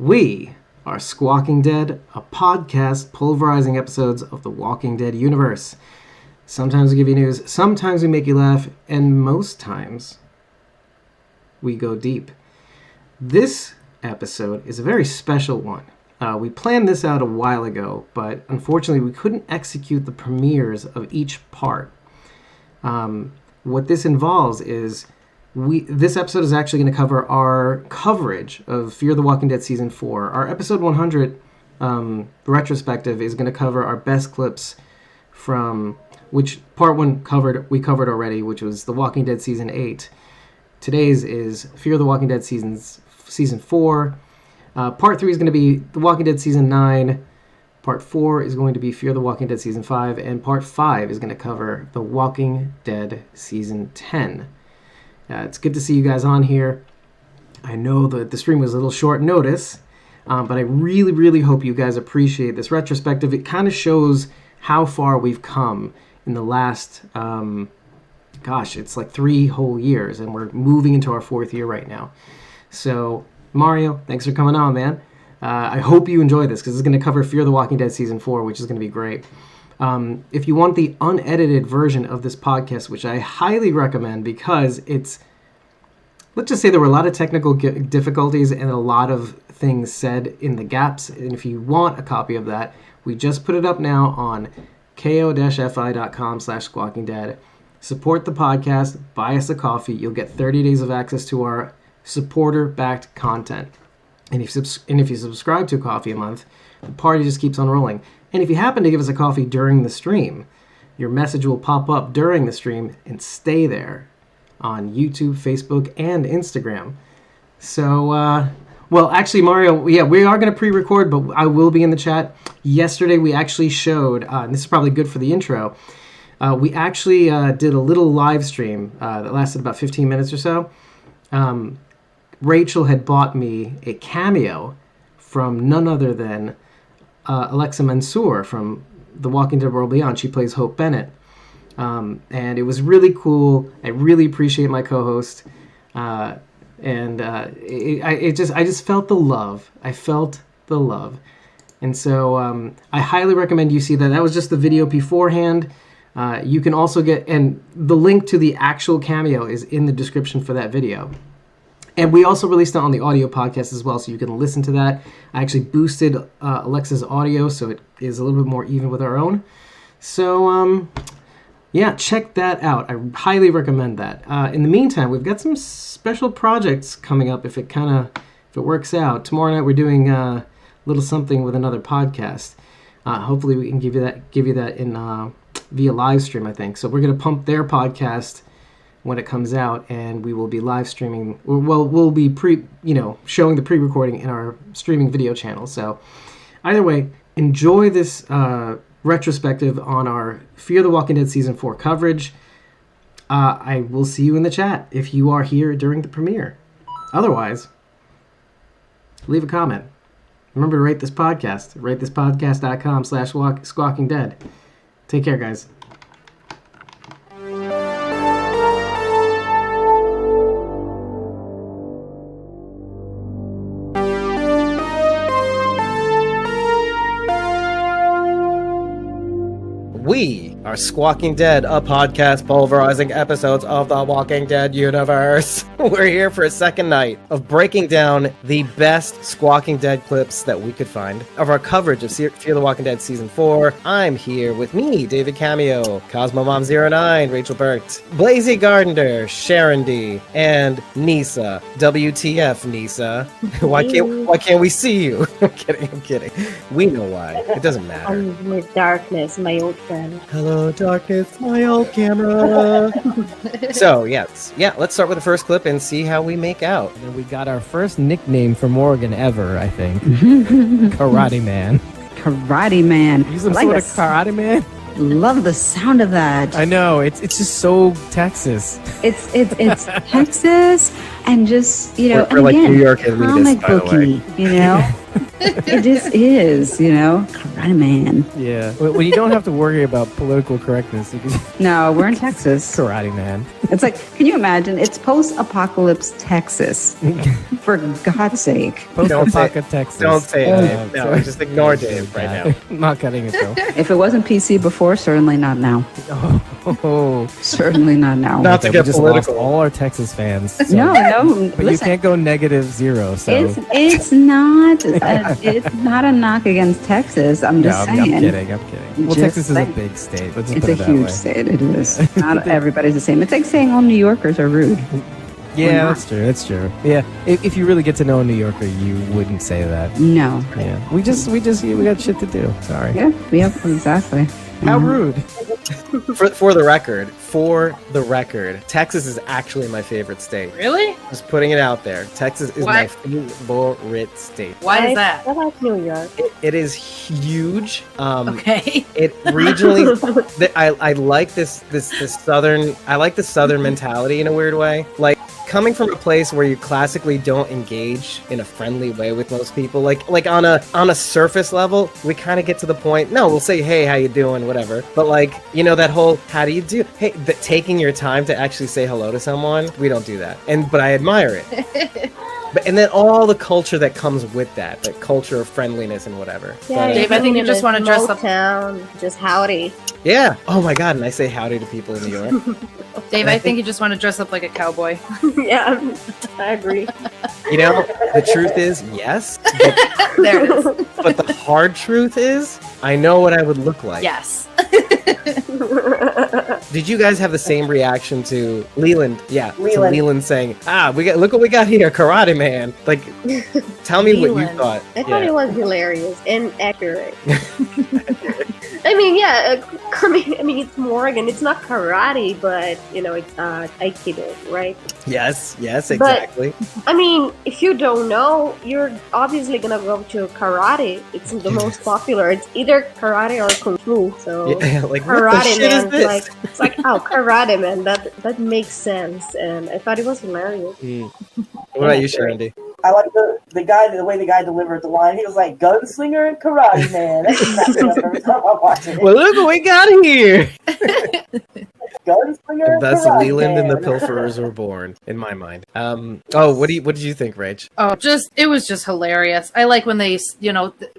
We are Squawking Dead, a podcast pulverizing episodes of the Walking Dead universe. Sometimes we give you news, sometimes we make you laugh, and most times we go deep. This episode is a very special one. We planned this out a while ago, but unfortunately we couldn't execute the premieres of each part. What this involves is this episode is actually going to cover our coverage of Fear the Walking Dead Season 4. Our episode 100 retrospective is going to cover our best clips from, which part 1 we covered already, which was The Walking Dead Season 8. Today's is Fear the Walking Dead Season 4. Part 3 is going to be The Walking Dead Season 9. Part 4 is going to be Fear the Walking Dead Season 5. And Part 5 is going to cover The Walking Dead Season 10. It's good to see you guys on here. I know that the stream was a little short notice, but I really, really hope you guys appreciate this retrospective. It kind of shows how far we've come in the last, it's like 3 whole years, and we're moving into our 4th year right now. So, Mario, thanks for coming on, man. I hope you enjoy this, because it's going to cover Fear the Walking Dead Season 4, which is going to be great. If you want the unedited version of this podcast, which I highly recommend because let's just say there were a lot of technical difficulties and a lot of things said in the gaps. And if you want a copy of that, we just put it up now on ko-fi.com/squawkingdead. Support the podcast, buy us a coffee. You'll get 30 days of access to our supporter-backed content. And if you subscribe to a coffee a month, the party just keeps on rolling. And if you happen to give us a coffee during the stream, your message will pop up during the stream and stay there on YouTube, Facebook, and Instagram. So, actually, Mario, yeah, we are going to pre-record, but I will be in the chat. Yesterday, we actually showed, and this is probably good for the intro, we actually did a little live stream that lasted about 15 minutes or so. Rachel had bought me a cameo from none other than Alexa Mansour from The Walking Dead World Beyond. She plays Hope Bennett. And it was really cool. I really appreciate my co-host. I just felt the love. I felt the love. And so I highly recommend you see that. That was just the video beforehand. You can also get, and the link to the actual cameo is in the description for that video. And we also released it on the audio podcast as well, so you can listen to that. I actually boosted Alexa's audio, so it is a little bit more even with our own. So, yeah, check that out. I highly recommend that. In the meantime, we've got some special projects coming up if it works out. Tomorrow night we're doing a little something with another podcast. Hopefully we can give you that in via live stream, I think. So we're going to pump their podcast when it comes out, and we will be live streaming. Well, we'll be showing the pre-recording in our streaming video channel. So either way, enjoy this retrospective on our Fear the Walking Dead Season 4 coverage. I will see you in the chat if you are here during the premiere. Otherwise, leave a comment. Remember to rate this podcast. ratethispodcast.com/squawkingdead. Take care, guys. We are Squawking Dead, a podcast pulverizing episodes of the Walking Dead universe. We're here for a second night of breaking down the best Squawking Dead clips that we could find of our coverage of Fear the Walking Dead Season 4. I'm here with me, David Cameo, Cosmo Mom 09, Rachael Burt, Blazy Gardner, Sharon D, and Nisa. WTF, Nisa? Why can't we see you? I'm kidding. We know why. It doesn't matter. I'm with darkness, my old friend. Hello, darkness, my old camera. So, let's start with the first clip and see how we make out. And we got our first nickname for Morgan ever, I think. Karate Man. Karate Man. You some sort of Karate Man? Love the sound of that. I know, it's just so Texas. It's Texas, and just we're again, like New York elitist, comic booky, It just is, Karate Karate Man. Yeah. When you don't have to worry about political correctness, you can No, we're in Texas. Karate Man. It's like, can you imagine? It's post-apocalypse Texas. For God's sake. Post-apocalyptic Texas. Don't say it, Dave. No, just ignore Dave right now. I'm not cutting it though. If it wasn't PC before, certainly not now. Oh. Certainly not now. Not to We get just political. lost all our Texas fans. So. No, But listen, you can't go -0. So it's not a knock against Texas. I'm just I'm saying. kidding. Well, Just Texas is a saying. big state. Let's just It's put a it that huge way. state. It is. Not everybody's the same. It's like saying all New Yorkers are rude. Yeah, not. that's true. Yeah, if you really get to know a New Yorker, you wouldn't say that. No. Yeah, we got shit to do. Sorry. Yeah. Yep. Exactly. How rude. For the record, Texas is actually my favorite state. Really? Just putting it out there. Texas is my What? favorite state. Why is that? I like New York. It is huge. Okay. It regionally, I like this southern. I like the southern mentality in a weird way. Like coming from a place where you classically don't engage in a friendly way with most people. Like on a surface level, we kind of get to the point. No, we'll say, hey, how you doing, whatever. But like that whole how do you do? Hey, taking your time to actually say hello to someone, we don't do that. But I admire it. And then all the culture that comes with that culture of friendliness and whatever. Yeah, But, Dave, I think you just want to dress up. Town, just howdy. yeah. Oh my God. And I say howdy to people in New York. Dave, I think you just want to dress up like a cowboy. Yeah, I agree. The truth is, yes. There it is. But the hard truth is, I know what I would look like. Yes. Did you guys have the same reaction to Leland? Yeah, to Leland. Leland saying, look what we got here, Karate Man. Like, tell me what you Leland. thought. I thought it was hilarious and accurate. I mean, yeah, I mean, it's Morgan. It's not karate, but it's Aikido, right? Yes, exactly. I mean, if you don't know, you're obviously gonna go to karate. It's the most popular. It's either karate or kung fu. So Yeah, like, what the karate shit is man, this? it's like karate man. That makes sense, and I thought it was hilarious. What about you, Sharon? I like the way the guy delivered the line. He was like, gunslinger and karate man. That's exactly what every time I watch it. Well, look what we got here. Gunslinger and Thus, karate Leland and the man. Pilferers were born, in my mind. What did you think, Rach? Oh, it was just hilarious. I like when they,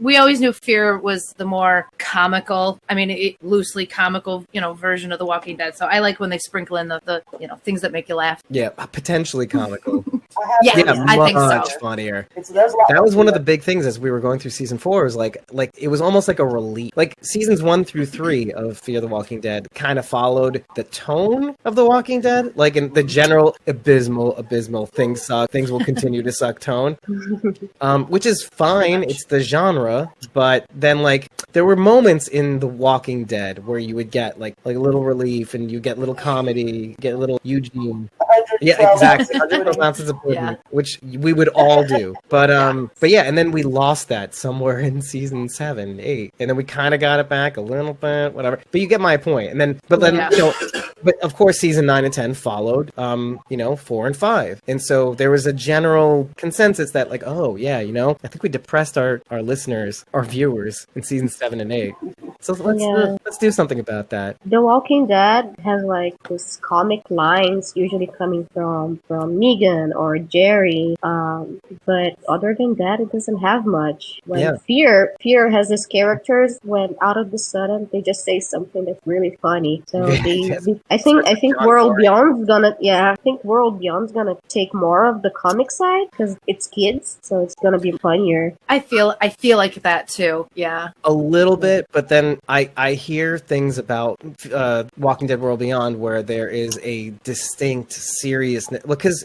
we always knew Fear was the more comical, loosely comical, version of The Walking Dead. So I like when they sprinkle in the things that make you laugh. Yeah, potentially comical. Yeah, I think so. Much funnier. There's a lot That was one of the big things as we were going through season 4. Was like it was almost like a relief. Like seasons 1 through 3 of Fear the Walking Dead kind of followed the tone of The Walking Dead, like in the general abysmal things suck, things will continue to suck tone, which is fine. It's the genre, but then there were moments in The Walking Dead where you would get like a little relief, and you get little comedy, get a little Eugene. 112 Yeah, exactly. episodes. Ounces of pudding, Yeah. which we would all do. But yeah, and then we lost that somewhere in season 7, 8, and then we kind of got it back a little bit, whatever. But you get my point. And then, but of course, season 9 and 10 followed, 4 and 5, and so there was a general consensus that I think we depressed our listeners, our viewers in season 7 and 8. So let's do something about that. The Walking Dead has this comic lines usually coming from Negan or Jerry, but other than that, it doesn't have much. When Fear has these characters, when out of the sudden they just say something that's really funny. So I think World Beyond's gonna take more of the comic side because it's kids, so it's gonna be funnier. I feel like that too. Yeah. A little bit, but then I hear things about Walking Dead World Beyond where there is a distinct seriousness. Because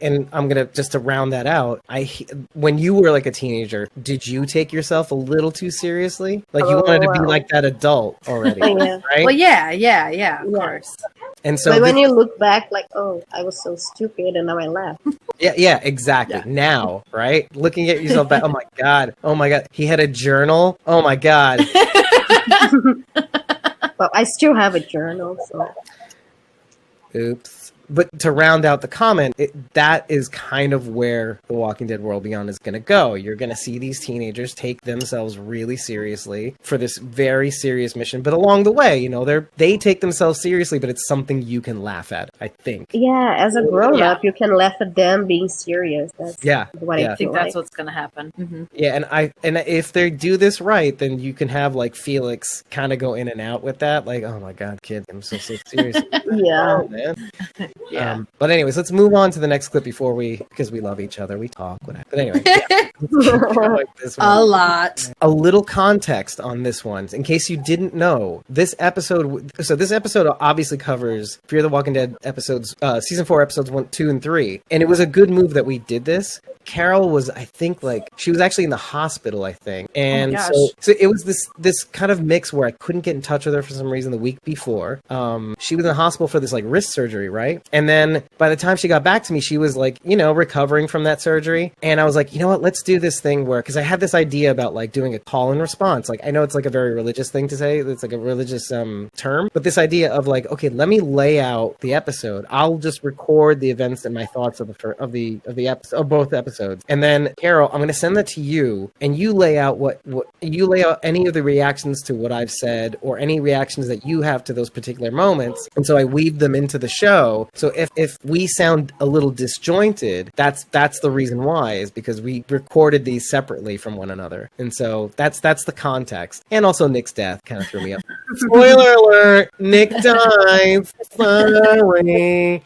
and I'm gonna just to round that out. When you were like a teenager, did you take yourself a little too seriously? Like you wanted to be like that adult already, Yeah. right? Well, yeah, of course. And so But when you look back, I was so stupid, and now I laugh. yeah, exactly. Yeah. Now, right? Looking at yourself back, oh my god, he had a journal. Oh my god. But I still have a journal, so. Oops. but to round out the comment, that is kind of where The Walking Dead World Beyond is going to go. You're going to see these teenagers take themselves really seriously for this very serious mission, but along the way, you know, they take themselves seriously, but it's something you can laugh at, I think. Yeah, as a grown-up, you can laugh at them being serious. That's what I think that's what's going to happen. Mm-hmm. Yeah, and if they do this right, then you can have like Felix kind of go in and out with that, like, oh my god, kid, I'm so serious. Yeah. Oh, man. Yeah. But anyways, let's move on to the next clip because we love each other, we talk, whatever. But anyway, like this one. A lot. A little context on this one, in case you didn't know. This episode obviously covers Fear the Walking Dead episodes, season 4 episodes 1, 2, and 3, and it was a good move that we did this. Carol was, I think, like, she was actually in the hospital, I think. And so it was this kind of mix where I couldn't get in touch with her for some reason the week before. She was in the hospital for this, like, wrist surgery, right? And then by the time she got back to me, she was, like, you know, recovering from that surgery. And I was like, you know what, let's do this thing where, because I had this idea about, like, doing a call and response. Like, I know it's, like, a very religious thing to say. It's, like, a religious term. But this idea of, like, okay, let me lay out the episode. I'll just record the events and my thoughts of both episodes. And then, Carol, I'm going to send that to you, and you lay out any of the reactions to what I've said, or any reactions that you have to those particular moments. And so I weave them into the show. So if we sound a little disjointed, that's the reason why, is because we recorded these separately from one another. And so that's the context. And also Nick's death kind of threw me up. Spoiler alert! Nick dies. Sorry.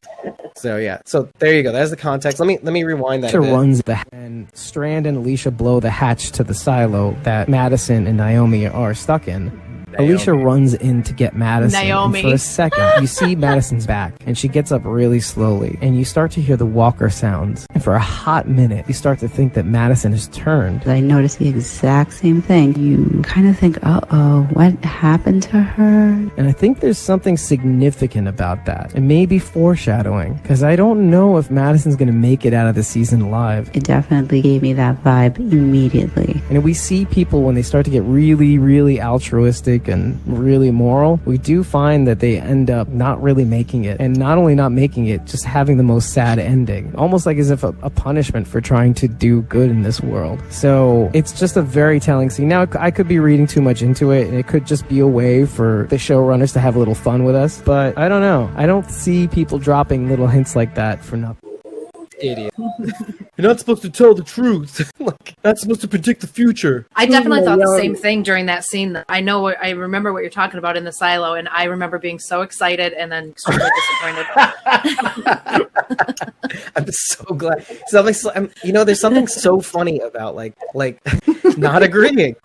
So yeah. So there you go. That's the context. Let me rewind that. Runs and Strand and Alicia blow the hatch to the silo that Madison and Naomi are stuck in. Alicia runs in to get Madison. And for a second, you see Madison's back, and she gets up really slowly, and you start to hear the walker sounds. And for a hot minute, you start to think that Madison has turned. I noticed the exact same thing. You kind of think, uh-oh, what happened to her? And I think there's something significant about that. It may be foreshadowing, because I don't know if Madison's going to make it out of the season alive. It definitely gave me that vibe immediately. And we see people, when they start to get really, really altruistic and really moral, we do find that they end up not really making it. And not only not making it, just having the most sad ending. Almost like as if a punishment for trying to do good in this world. So it's just a very telling scene. Now, I could be reading too much into it, and it could just be a way for the showrunners to have a little fun with us. But I don't know. I don't see people dropping little hints like that for nothing. Idiot. You're not supposed to tell the truth. Like, not supposed to predict the future. I definitely thought the same thing during that scene. I remember what you're talking about in the silo, and I remember being so excited and then extremely disappointed. I'm so glad. There's something so funny about like not agreeing.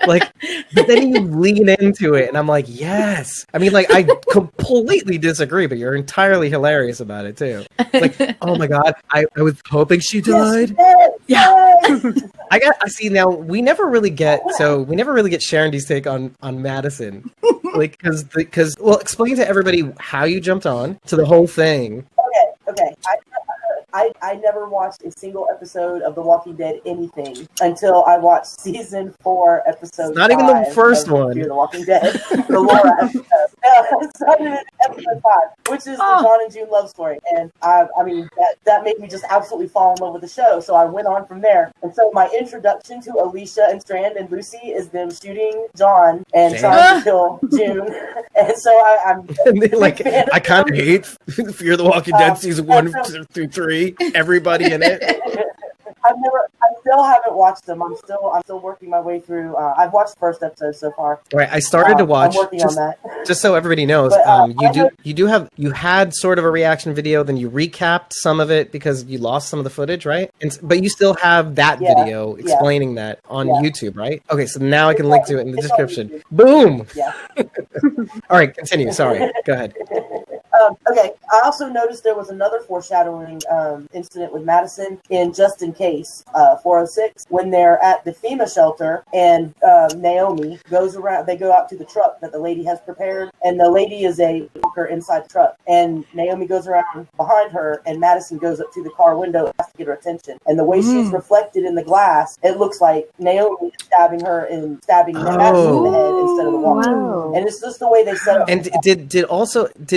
Like, but then you lean into it, and I'm like, yes. I mean, like, I completely disagree, but you're entirely hilarious about it too. It's like, oh my god, I was hoping she died. Yeah. I see. Now we never really get Sharon D's take on Madison, like, because well, explain to everybody how you jumped on to the whole thing. Okay. I never watched a single episode of The Walking Dead anything until I watched season 4, episode 5. Not even the first one. Fear the Walking Dead, the Laura episode. No, it's not even episode 5, which is the John and June love story. And I mean, that made me just absolutely fall in love with the show. So I went on from there. And so my introduction to Alicia and Strand and Lucy is them shooting John and trying to kill June. And so I'm like, I kind of hate Fear the Walking Dead season 1 through 3. Everybody in it. I still haven't watched them. I'm still working my way through. I've watched the first episode so far. Right, I started to watch. I'm working on that. Just so everybody knows, but, you had sort of a reaction video, then you recapped some of it because you lost some of the footage, right? But you still have that video explaining that on YouTube, right? Okay, so now I can link to it in the description. Boom. Yeah. All right, continue. Sorry, go ahead. Okay, I also noticed there was another foreshadowing incident with Madison in Just In Case 406 when they're at the FEMA shelter and Naomi goes around. They go out to the truck that the lady has prepared, and the lady is a worker inside the truck. And Naomi goes around behind her, and Madison goes up to the car window and has to get her attention. And the way she's reflected in the glass, it looks like Naomi is stabbing her and stabbing Madison in the head instead of the walker. Wow. And it's just the way they set up. And did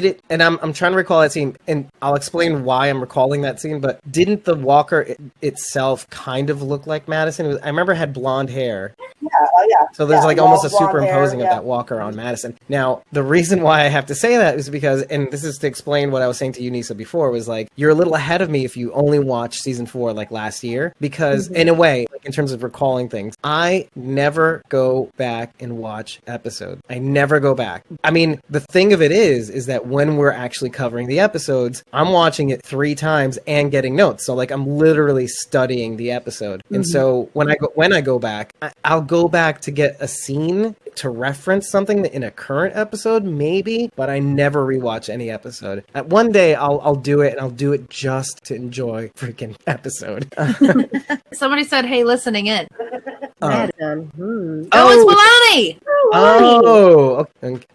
it? And I'm trying to recall that scene, and I'll explain why I'm recalling that scene. But didn't the Walker itself kind of look like Madison? I remember it had blonde hair. Yeah. So there's like almost a blonde superimposing hair, of that Walker on Madison. Now, the reason why I have to say that is because, and this is to explain what I was saying to you, Nisa, before, was like, you're a little ahead of me if you only watched season 4 like last year, because in a way, like in terms of recalling things, I never go back and watch episodes. I never go back. I mean, the thing of it is that when we're actually covering the episodes, I'm watching it 3 times and getting notes. So like I'm literally studying the episode. And so when I go back, I'll go back to get a scene to reference something in a current episode, maybe, but I never rewatch any episode. One day I'll do it, and I'll do it just to enjoy freaking episode. Somebody said, "Hey, listening in." Madison. Oh, it's Milani. Oh,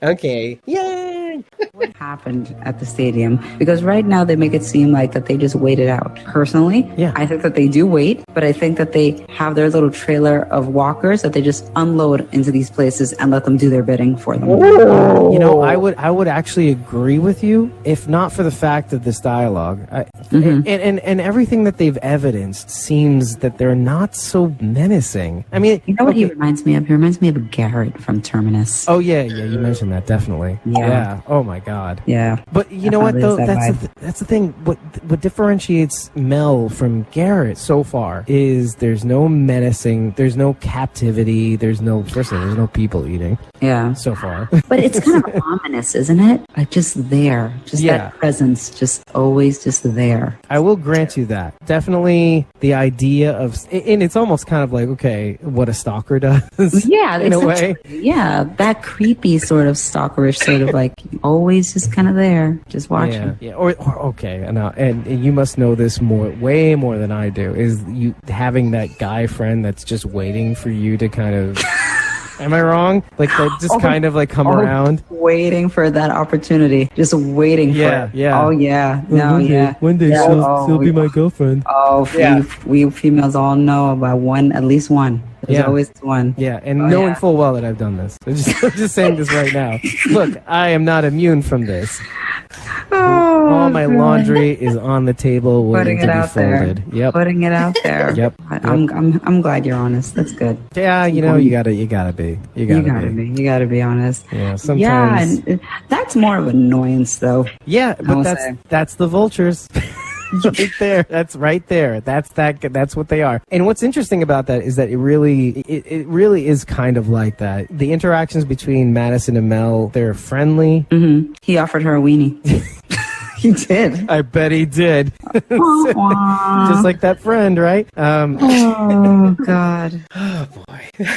okay. Yay! What happened at the stadium? Because right now they make it seem like that they just wait it out. Personally, I think that they do wait, but I think that they have their little trailer of walkers that they just unload into these places and let them do their bidding for them. You know, I would actually agree with you if not for the fact of this dialogue. And everything that they've evidenced seems that they're not so menacing. I mean, you know what he reminds me of? He reminds me of Garrett from Terminus. Oh yeah, you mentioned that, definitely. Yeah. Oh my God. Yeah. But you know what though? That's the thing. What differentiates Mel from Garrett so far is there's no menacing, there's no captivity, there's no people eating. Yeah. So far. But it's kind of ominous, isn't it? Like just there. Just that presence, just always just there. I will grant you that. Definitely the idea of, and it's almost kind of like, okay, what a stalker does. Yeah. in a way. Yeah. That creepy sort of stalkerish sort of like always just kind of there, just watching. Yeah. Or okay. And you must know this way more than I do, is you having that guy friend that's just waiting for you to kind of... Am I wrong? Like that just kind of like come around, waiting for that opportunity, just waiting for it. Yeah. Oh yeah, no, one day she'll be my girlfriend. Oh, we females all know about one, at least one. There's always one. Yeah, and knowing full well that I've done this. I'm just saying this right now. Look, I am not immune from this. All my laundry is on the table waiting to be folded. Yep. Putting it out there. Yep. I'm glad you're honest. That's good. Yeah, you know, you gotta be. You gotta be honest. Yeah, sometimes. Yeah, and that's more of an annoyance though. Yeah, but that's the vultures. Right there. That's right there. That's what they are. And what's interesting about that is that it really is kind of like that. The interactions between Madison and Mel, they're friendly. Mm-hmm. He offered her a weenie. He did. I bet he did. Just like that friend, right? Oh, God. Oh, boy.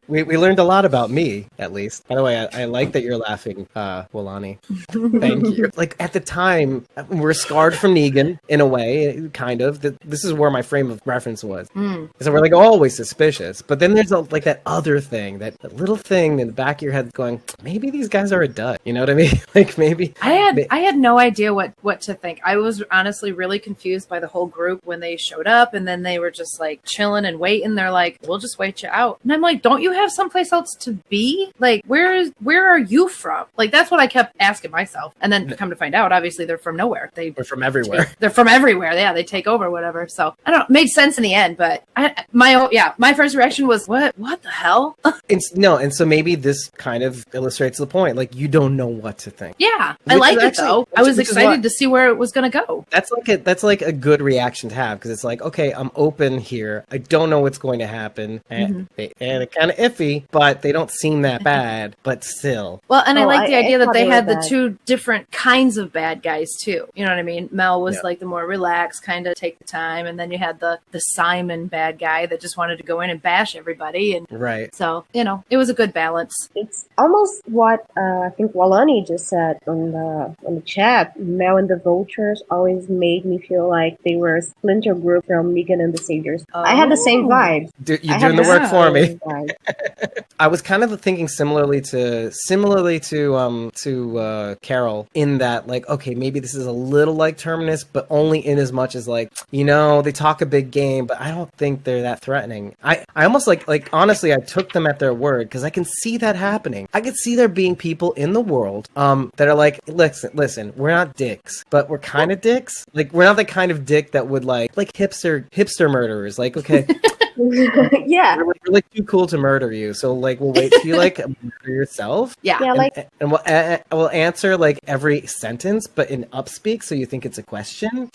We learned a lot about me, at least. By the way, I like that you're laughing, Wolani. Thank you. Like, at the time, we're scarred from Negan, in a way, kind of. This is where my frame of reference was. So we're, like, always suspicious. But then there's, like, that other thing, that little thing in the back of your head going, maybe these guys are a dud. You know what I mean? Like, maybe... I had no idea what to think. I was honestly really confused by the whole group when they showed up, and then they were just, like, chilling and waiting. They're like, we'll just wait you out. And I'm like, don't you have someplace else to be? Like, where are you from? Like, that's what I kept asking myself. And then come to find out, obviously they're from nowhere. They're from everywhere. They're from everywhere. Yeah, they take over, whatever. So I don't know. It made sense in the end, but my first reaction was, what the hell? And so maybe this kind of illustrates the point. Like, you don't know what to think. Yeah, I liked it though. I was excited to see where it was going to go. That's like a good reaction to have, because it's like, okay, I'm open here. I don't know what's going to happen, and it's kind of iffy, but they don't seem that bad. But still, well, and I like the idea that they had the two different kinds of bad guys too. You know what I mean? Mel was like the more relaxed, kind of take the time, and then you had the Simon bad guy that just wanted to go in and bash everybody. And right. So it was a good balance. It's almost what I think Walani just said on the chat. Mel and the Vultures always made me feel like they were a splinter group from Negan and the Saviors. I had the same vibe. You're doing the work for me. I was kind of thinking similarly to Carol in that, like, okay, maybe this is a little like Terminus, but only in as much as, like, they talk a big game, but I don't think they're that threatening. I almost like honestly, I took them at their word because I can see that happening. I could see there being people in the world that are like, listen, we're not dicks, but we're kind of dicks. Like, we're not the kind of dick that would like hipster murderers. Like, okay. Yeah. We're like too cool to murder you, so like we'll wait till you like murder yourself. Yeah. And we'll answer like every sentence, but in upspeak, so you think it's a question.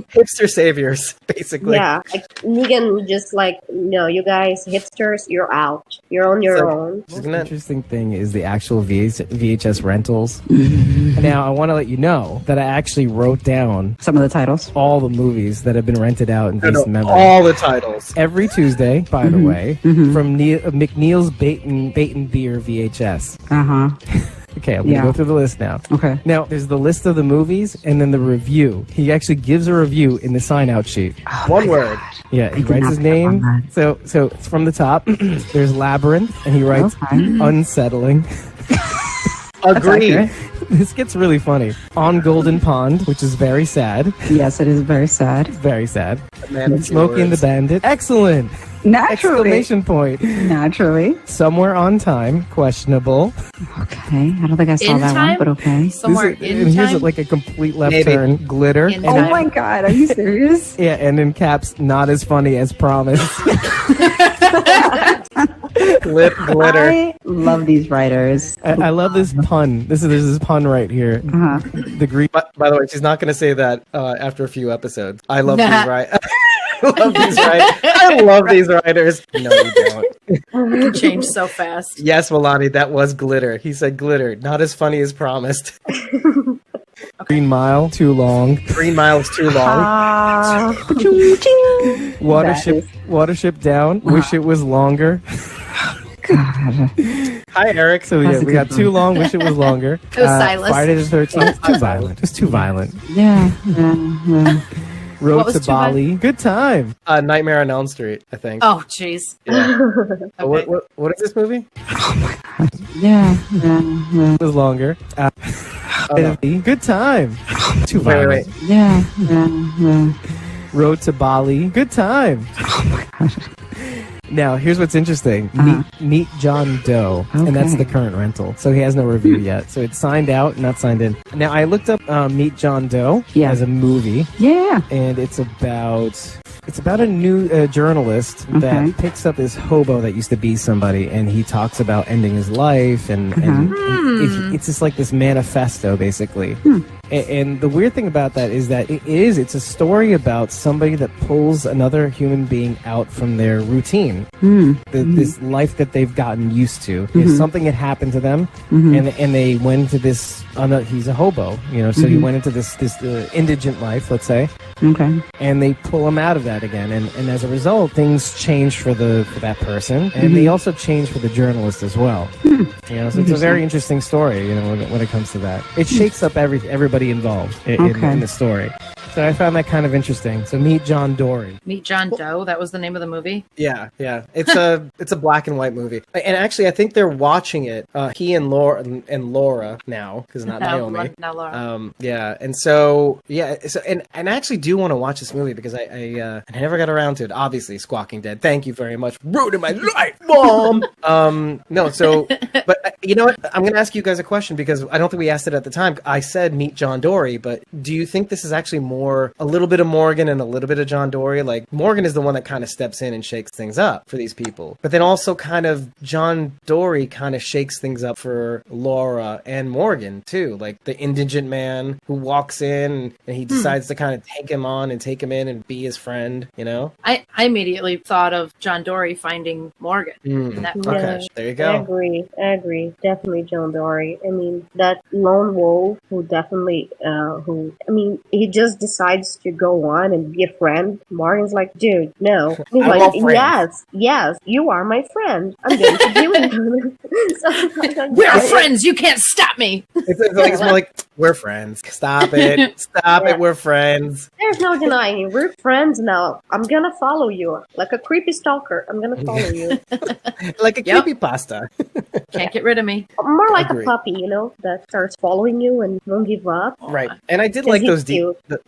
Hipster saviors, basically. Yeah, like Negan just like, no, you guys, hipsters, you're out. You're on your own. The most interesting thing is the actual VHS rentals. Now, I want to let you know that I actually wrote down some of the titles, all the movies that have been rented out in recent memory. All the titles. Every Tuesday, by the way, from McNeil's Bait and Beer VHS. Okay, I'm going to go through the list now. Okay. Now, there's the list of the movies and then the review. He actually gives a review in the sign-out sheet. Oh, one word. Yeah, he writes his name. So it's from the top. There's Labyrinth, and he writes unsettling. Agreed. This gets really funny. On Golden Pond, which is very sad. Yes, it is very sad. Very sad. Man, Smokey and the Bandit. Excellent. Naturally. Exclamation point. Naturally. Somewhere on Time. Questionable. Okay. I don't think I saw In that Time? one, but okay. Somewhere and in here's time. like a complete left Maybe. turn. Glitter. In Oh time. my god, are you serious? Yeah, and in caps, not as funny as promised. Glitter. I love these writers. I love this pun. There's this pun right here. The Greek. By the way, she's not going to say that after a few episodes. I love these writers. I love these writers. No, you don't. It can change so fast. Yes, Milani, that was glitter. He said glitter. Not as funny as promised. Green Mile, too long. 3 miles too long. Watership Down. Wish it was longer. God. Hi, Eric. So yeah, we got too long. Wish it was longer. It was Silas. Friday the 13th. Too violent. Just too violent. Yeah. Road was to too Bali. Good time. Nightmare on Elm Street, I think. Oh, jeez. Yeah. Okay. What is this movie? Yeah. It was longer. Good time. Too violent. Wait. Yeah. Road to Bali. Good time. Now, here's what's interesting. Meet John Doe, and that's the current rental. So he has no review yet. So it's signed out, not signed in. Now, I looked up Meet John Doe as a movie. Yeah. And it's about a new journalist that picks up this hobo that used to be somebody, and he talks about ending his life, and it's just like this manifesto, basically. And the weird thing about that is that it's a story about somebody that pulls another human being out from their routine. This life that they've gotten used to. If something had happened to them, and they went into this, he's a hobo, so he went into this indigent life, let's say. Okay. And they pull him out of that again, and as a result, things change for that person, and they also change for the journalist as well. So it's a very interesting story, when it comes to that. It shakes up everybody involved in the story. So I found that kind of interesting. So Meet John Dory. Meet John Doe. That was the name of the movie. Yeah. It's a black and white movie, and actually, I think they're watching it. He and Laura now, because not Naomi. Now Laura. Yeah, and so and I actually do want to watch this movie because I never got around to it. Obviously, Squawking Dead. Thank you very much. Ruining my life, Mom. No. So, but you know what? I'm going to ask you guys a question because I don't think we asked it at the time. I said Meet John Dory, but do you think this is actually a little bit of Morgan and a little bit of John Dory? Like, Morgan is the one that kind of steps in and shakes things up for these people, but then also kind of John Dory kind of shakes things up for Laura and Morgan too, like the indigent man who walks in and he decides to kind of take him on and take him in and be his friend, I immediately thought of John Dory finding Morgan. In that Okay, there you go. I agree. Definitely John Dory. I mean, that lone wolf who definitely, he just decides to go on and be a friend, Morgan's like, dude, no. He's I like, love friends. yes, you are my friend. I'm going to be with you. So, We're friends. You can't stop me. It's more like, we're friends. Stop it. Stop it. We're friends. There's no denying it. We're friends now. I'm gonna follow you like a creepy stalker. I'm gonna follow you. Like a creepypasta. Can't get rid of me. More like Agreed. a puppy, that starts following you and won't give up. Right, and I did like those.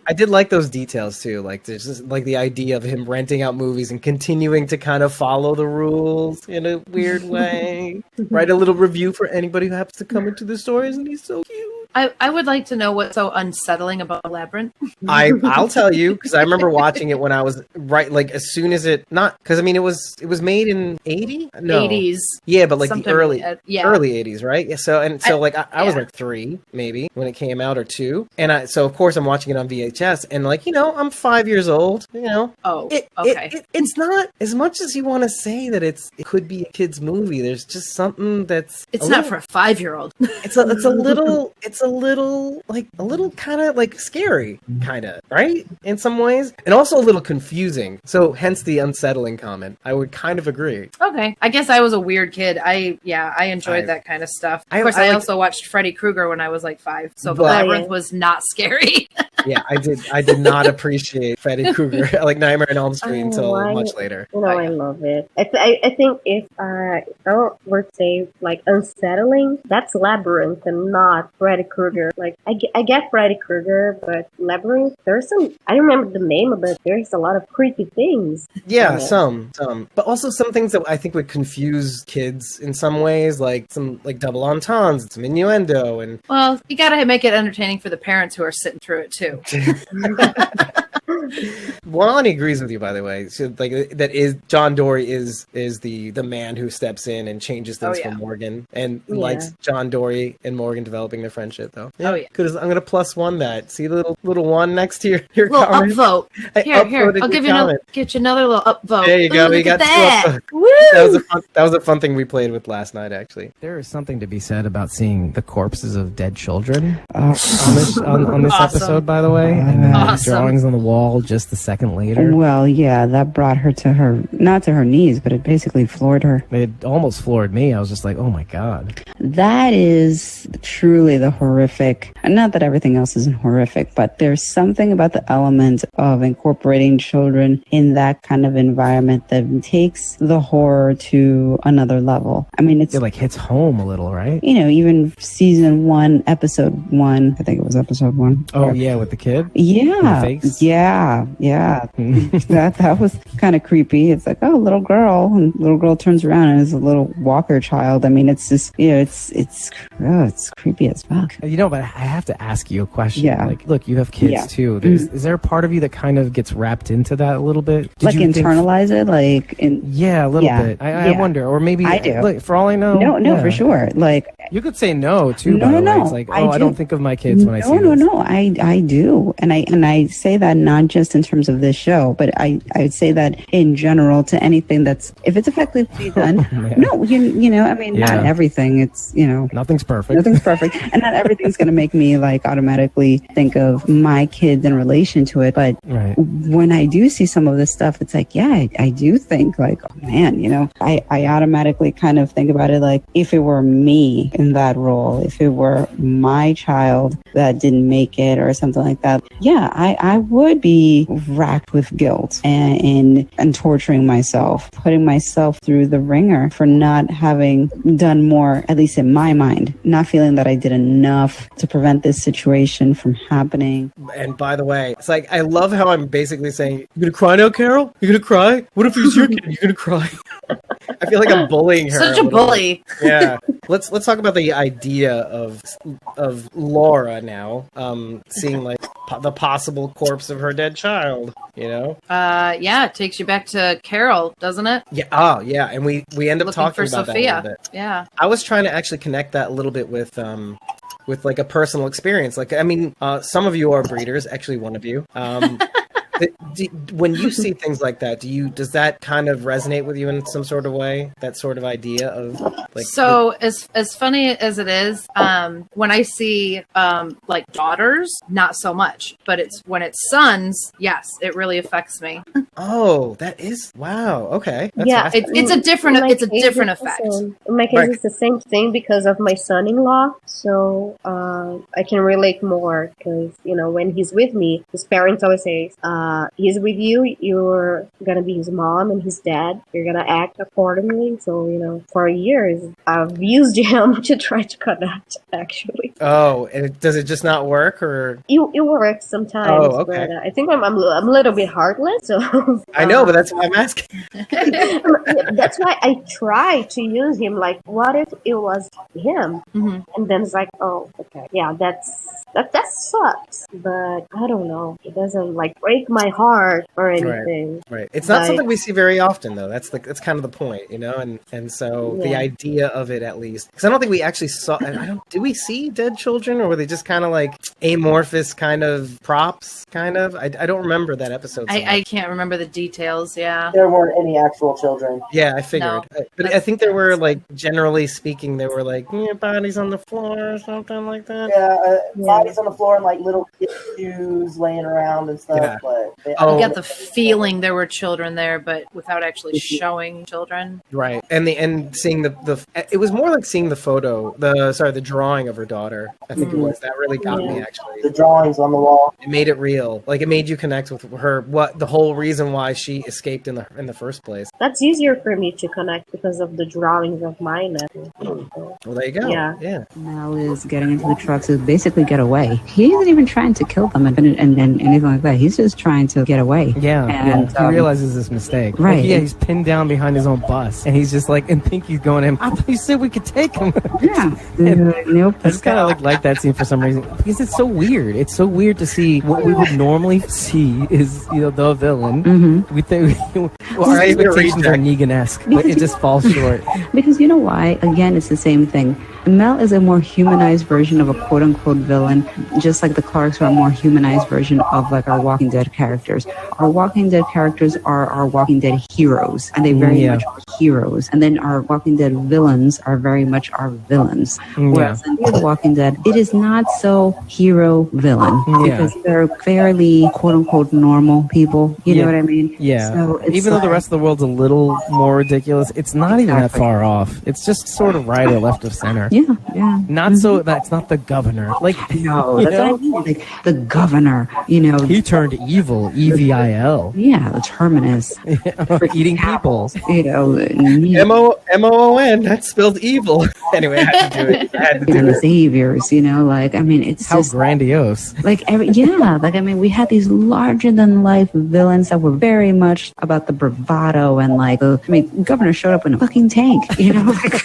I did like those details too. Like there's just like the idea of him renting out movies and continuing to kind of follow the rules in a weird way. Write a little review for anybody who happens to come into the stores, and he's so cute. I would like to know what's so unsettling about Labyrinth. I'll tell you, because I remember watching it when I was like as soon as it it was made in 80? No. 80s. Yeah, but like the Something, early yeah. early 80s, right? Yeah, so I was like 3 maybe when it came out, or 2. And so of course I'm watching it on VHS, and like, I'm 5 years old, Oh, okay. It's not as much as you want to say that it could be a kid's movie. There's just something that's It's not for a 5-year-old. It's a little kind of like scary, kind of, right? In some ways, and also a little confusing. So hence the unsettling comment. I would kind of agree. Okay. I guess I was a weird kid. I enjoyed that kind of stuff. Of course, I also watched Freddy Krueger when I was like 5. So the Labyrinth was not scary. Yeah, I did not appreciate Freddy Krueger, like Nightmare on Elm Street, until much later. I love it. I think if I were to say like unsettling, that's Labyrinth and not Freddy Krueger. Like I get Freddy Krueger, but Labyrinth, there's some. I don't remember the name of it. There's a lot of creepy things. Yeah, some, but also some things that I think would confuse kids in some ways, like some like double entendres, some innuendo, and well, you gotta make it entertaining for the parents who are sitting through it too. Lonnie agrees with you, by the way. So, like, that is John Dory is the man who steps in and changes things for Morgan, and likes John Dory and Morgan developing their friendship, though. Yeah. Oh yeah, because I'm gonna +1 that. See the little one next to your little comment? upvote. Here, I'll give you get you another little upvote. There you go. Ooh, we got that. Woo! That was a fun thing we played with last night, actually. There is something to be said about seeing the corpses of dead children on this episode, by the way, and then drawings on the wall just a second later. Well, yeah, that brought her to not to her knees, but it basically floored her. It almost floored me. I was just like, oh my God. That is truly the horrific. And not that everything else isn't horrific, but there's something about the element of incorporating children in that kind of environment that takes the horror to another level. I mean, it like hits home a little, right? Even season 1, episode 1, I think it was episode 1. Oh, yeah, with the kid? Yeah. Yeah. that was kind of creepy. It's like, oh, little girl, and little girl turns around and is a little walker child. I mean, it's just, it's creepy as fuck. But I have to ask you a question. Yeah. Like, look, you have kids too. Is there a part of you that kind of gets wrapped into that a little bit? Did you internalize it? Yeah, a little bit. I wonder, or maybe I do. Look, for all I know. No, for sure. Like, you could say no too. No. It's like, I don't think of my kids when I see this. No. I do, and I say that not just in terms of this show, but I would say that in general to anything that's, if it's effectively done. No, I mean, not everything. It's nothing's perfect. Nothing's perfect, and not everything's going to make me like automatically think of my kids in relation to it. But when I do see some of this stuff, it's like, I do think like, oh man, I automatically kind of think about it like, if it were me in that role, if it were my child that didn't make it or something like that, I would be racked with guilt and torturing myself, putting myself through the ringer for not having done more, at least in my mind, not feeling that I did enough to prevent this situation from happening. And by the way, it's like, I love how I'm basically saying, you gonna cry now, Carol? You gonna cry? What if it's your kid? You gonna cry? I feel like I'm bullying her. Such a bully. Yeah. Let's talk about the idea of Laura now, seeing like the possible corpse of her dead child. It takes you back to Carol, doesn't it? Yeah. Oh, yeah. And we end up talking about Sophia. that a little bit. Yeah. I was trying to actually connect that a little bit with like a personal experience. Like, I mean, some of you are breeders, actually one of you. When you see things like that, does that kind of resonate with you in some sort of way? That sort of idea of like. So as funny as it is, when I see like daughters, not so much, but when it's sons, yes, it really affects me. Oh, that is wow. Okay. That's Yeah, it's a different effect. In my case, it's the same thing because of my son-in-law. So I can relate more because when he's with me, his parents always say, "He's with you. You're gonna be his mom and his dad. You're gonna act accordingly." So for years, I've used him to try to connect. Actually. Oh, and does it just not work, or it works sometimes? Oh, okay. But I think I'm a little bit heartless. So I know, but that's why I'm asking. That's why I try to use him. Like, what if it was him? Mm-hmm. And then it's like, oh, okay, yeah, that sucks. But I don't know. It doesn't like break my heart or anything. Right. It's not something we see very often, though. That's kind of the point, And so the idea of it, at least, because I don't think we actually saw. Did we see dead children, or were they just kind of like amorphous kind of props? Kind of. I don't remember that episode. I can't remember the details. Yeah. There weren't any actual children. Yeah, I figured. No. But I think there were, like, generally speaking, there were like bodies on the floor or something like that. Yeah, bodies on the floor and like little kid shoes laying around and stuff. Yeah. But I got the feeling there were children there, but without actually showing children. Right, and seeing the it was more like seeing the photo, the drawing of her daughter. I think it was that really got me actually. The drawings on the wall. It made it real. Like it made you connect with her. What the whole reason why she escaped in the first place. That's easier for me to connect because of the drawings of my nephew. Well, there you go. Yeah. Mel is getting into the truck to basically get away. He isn't even trying to kill them and anything like that. He's just trying to get away. Yeah. And he realizes this mistake. Right. Like, he's pinned down behind his own bus, and he's just like, and Pinky's going to him, I thought you said we could take him. Yeah. Nope. I just kind of like that scene for some reason because it's so weird. It's so weird to see what we would normally see is the villain. Mm-hmm. We think our expectations are Negan-esque, but it just falls short. Because you know why? Again, it's the same thing. Mel is a more humanized version of a quote-unquote villain, just like the Clarks are a more humanized version of like our Walking Dead characters. Our Walking Dead characters are our Walking Dead heroes, and they very much are heroes. And then our Walking Dead villains are very much our villains. Whereas in The Walking Dead, it is not so hero-villain because they're fairly quote-unquote normal people. You know what I mean? Yeah. So even though the rest of the world's a little more ridiculous, it's not even that far off. It's just sort of right or left of center. Yeah. Not so that's not the governor. Like no, that's what I mean. Like the governor, he turned evil, EVIL. Yeah, the terminus for eating people. MOON. That's spelled evil. Anyway, I had to do it. The saviors, like I mean, it's how just grandiose. Like we had these larger than life villains that were very much about the bravado and governor showed up in a fucking tank. Like,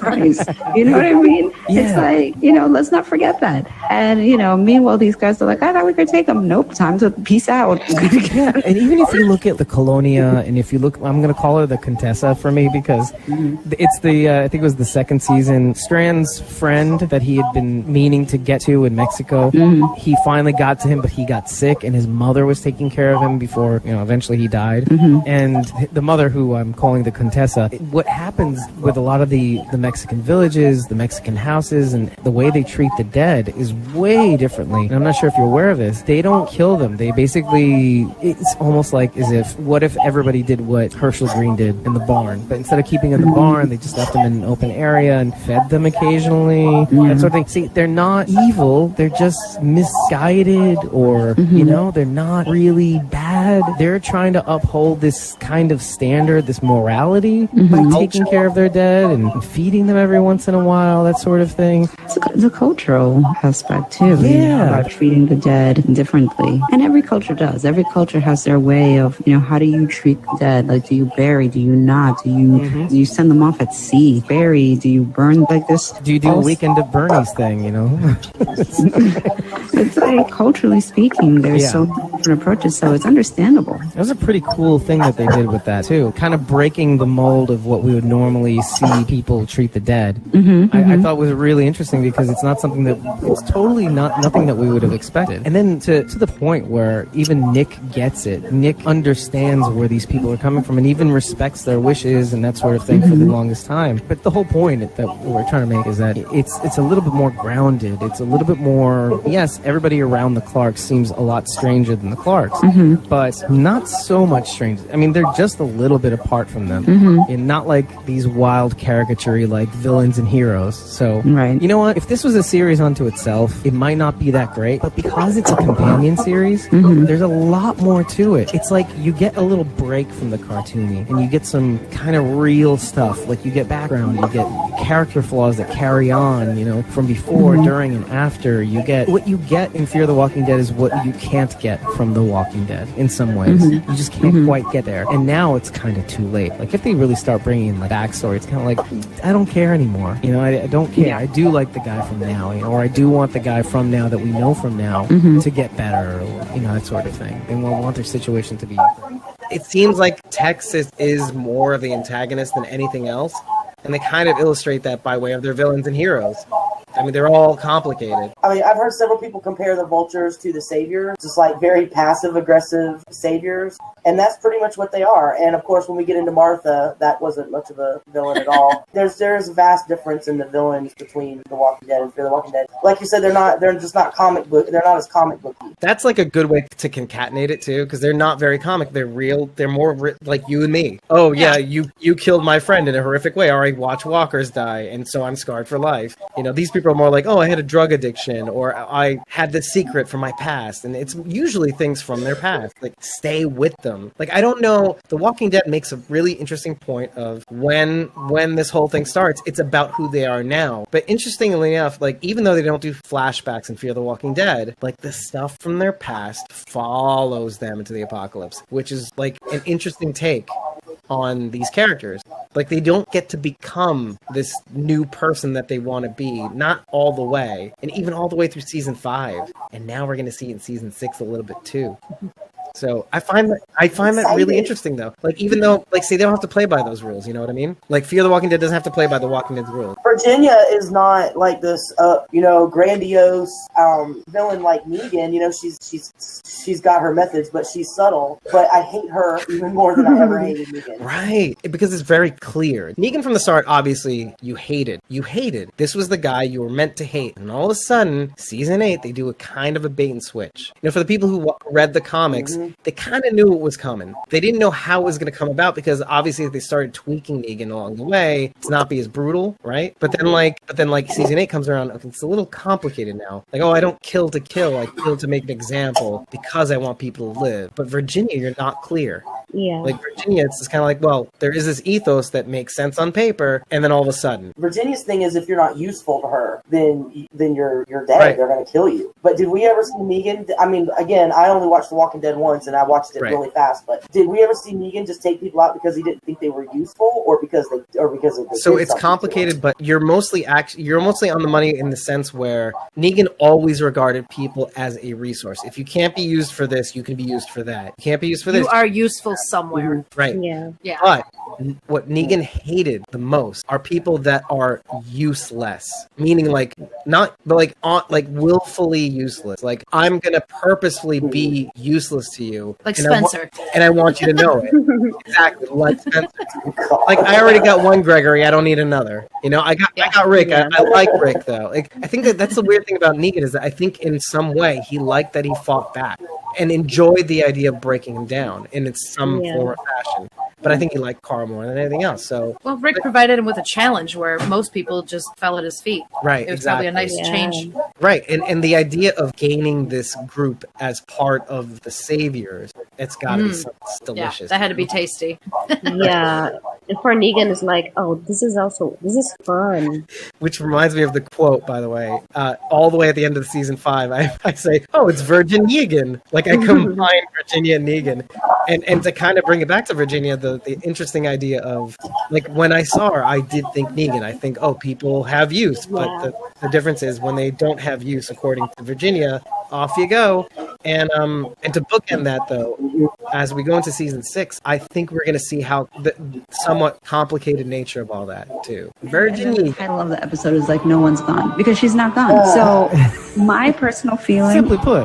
Christ. You know what I mean? Yeah. It's like, let's not forget that. And, meanwhile, these guys are like, I thought we could take them. Nope, time to peace out. And even if you look at the Colonia, and if you look, I'm going to call her the Contessa for me because it's I think it was the second season, Strand's friend that he had been meaning to get to in Mexico. He finally got to him, but he got sick, and his mother was taking care of him before, eventually he died. And the mother, who I'm calling the Contessa, what happens with a lot of the Mexican villages, the Mexican houses, and the way they treat the dead is way differently. And I'm not sure if you're aware of this. They don't kill them. They basically, it's almost like as if, what if everybody did what Herschel Green did in the barn? But instead of keeping them in the barn, they just left them in an open area and fed them occasionally. That sort of thing. See, they're not evil. They're just misguided or, they're not really bad. They're trying to uphold this kind of standard, this morality by taking care of their dead and feeding them every once in a while, that sort of thing. It's a cultural aspect too. About treating the dead differently. And every culture does. Every culture has their way of, how do you treat the dead? Like, do you bury? Do you not? Do you send them off at sea? Bury? Do you burn like this? Do you do a weekend of Bernie's thing, you know? It's like, culturally speaking, there's so many different approaches, so it's understandable. That was a pretty cool thing that they did with that, too. Kind of breaking the mold of what we would normally see people treat the dead. I thought was really interesting because it's not something that, it's totally nothing that we would have expected. And then to the point where even Nick gets it. Nick understands where these people are coming from and even respects their wishes and that sort of thing for the longest time. But the whole point that we're trying to make is that it's a little bit more grounded. It's a little bit more, yes, everybody around the Clarks seems a lot stranger than the Clarks, but not so much stranger. I mean, they're just a little bit apart from them, and not like these wild caricature like villains and heroes. So, you know what? If this was a series unto itself, it might not be that great, but because it's a companion series, there's a lot more to it. It's like you get a little break from the cartoony, and you get some kind of real stuff. Like you get background, you get character flaws that carry on, you know, from before, during, and after. You get what you get in Fear the Walking Dead is what you can't get from The Walking Dead in some ways. You just can't quite get there. And now it's kind of too late. Like if they really start bringing in like backstory, it's kind of like, I don't care anymore. You know, I don't care. I do like the guy from now, you know, or I do want the guy from now that we know from now to get better, or, you know, that sort of thing. They want their situation to be. It seems like Tex is more of the antagonist than anything else, and they kind of illustrate that by way of their villains and heroes. I mean, they're all complicated. I mean, I've heard several people compare the Vultures to the Saviors, just like very passive-aggressive saviors, and that's pretty much what they are. And of course, when we get into Martha, that wasn't much of a villain at all. There's a vast difference in the villains between The Walking Dead and Fear the Walking Dead. Like you said, they're just not comic book. They're not as comic booky. That's like a good way to concatenate it too, because they're not very comic. They're real. They're more like you and me. Oh yeah, you killed my friend in a horrific way. Or I watch walkers die, and so I'm scarred for life. You know, these people are more like, oh, I had a drug addiction, or I had this secret from my past, and it's usually things from their past. Like, stay with them. Like, I don't know. The Walking Dead makes a really interesting point of when this whole thing starts, it's about who they are now. But interestingly enough, like, even though they don't do flashbacks in Fear the Walking Dead, like, the stuff from their past follows them into the apocalypse, which is like an interesting take on these characters. Like, they don't get to become this new person that they want to be, not all the way, and even all the way through season 5. And now we're going to see it in season 6 a little bit too. So I find that really interesting, though. Like, even though, like, say they don't have to play by those rules, you know what I mean? Like, Fear the Walking Dead doesn't have to play by the Walking Dead's rules. Virginia is not like this, grandiose villain like Negan. You know, she's got her methods, but she's subtle. But I hate her even more than I ever hated Negan. Right, because it's very clear. Negan from the start, obviously, you hated. This was the guy you were meant to hate, and all of a sudden, season 8, they do a kind of a bait and switch. You know, for the people who read the comics. They kind of knew it was coming. They didn't know how it was going to come about because obviously if they started tweaking Negan along the way to not be as brutal, right? But then like season 8 comes around, it's a little complicated now. Like, oh, I don't kill to kill, I kill to make an example because I want people to live. But Virginia, you're not clear. Yeah. Like Virginia, it's just kind of like, well, there is this ethos that makes sense on paper, and then all of a sudden. Virginia's thing is if you're not useful to her, then you're dead. Right. They're going to kill you. But did we ever see Negan? I mean, again, I only watched The Walking Dead once, and I watched it really fast. But did we ever see Negan just take people out because he didn't think they were useful, or because of So it's complicated, but you're mostly on the money in the sense where Negan always regarded people as a resource. If you can't be used for this, you can be used for that. You can't be used for this. You are useful somewhere. Right. Yeah. But what Negan hated the most are people that are useless, meaning like not, but like willfully useless. Like, I'm gonna purposefully be useless to you, like Spencer, and I want you to know it. Exactly, like Spencer. Like, I already got one Gregory, I don't need another. You know, I got Rick. I like Rick though. Like, I think that's the weird thing about Negan is that I think in some way he liked that he fought back and enjoyed the idea of breaking him down in some form or fashion. But I think he liked Carl more than anything else. So, well, Rick provided him with a challenge where most people just fell at his feet. Right, it was probably a nice change. Right, and the idea of gaining this group as part of the Saviors, it's got to be something delicious. Yeah, that had to be tasty. Yeah, and for Negan, it's like, oh, this is fun. Which reminds me of the quote, by the way. All the way at the end of season 5, I say, oh, it's Virgin Negan. Like, I combine Virginia and Negan. And to kind of bring it back to Virginia, the interesting idea of, like, when I saw her, I did think Negan. I think, oh, people have use, but the difference is when they don't have use, according to Virginia, off you go. And to bookend that, though, as we go into season 6, I think we're going to see how the somewhat complicated nature of all that too. Virginia. The title of the episode is like "No One's Gone" because she's not gone. So my personal feeling,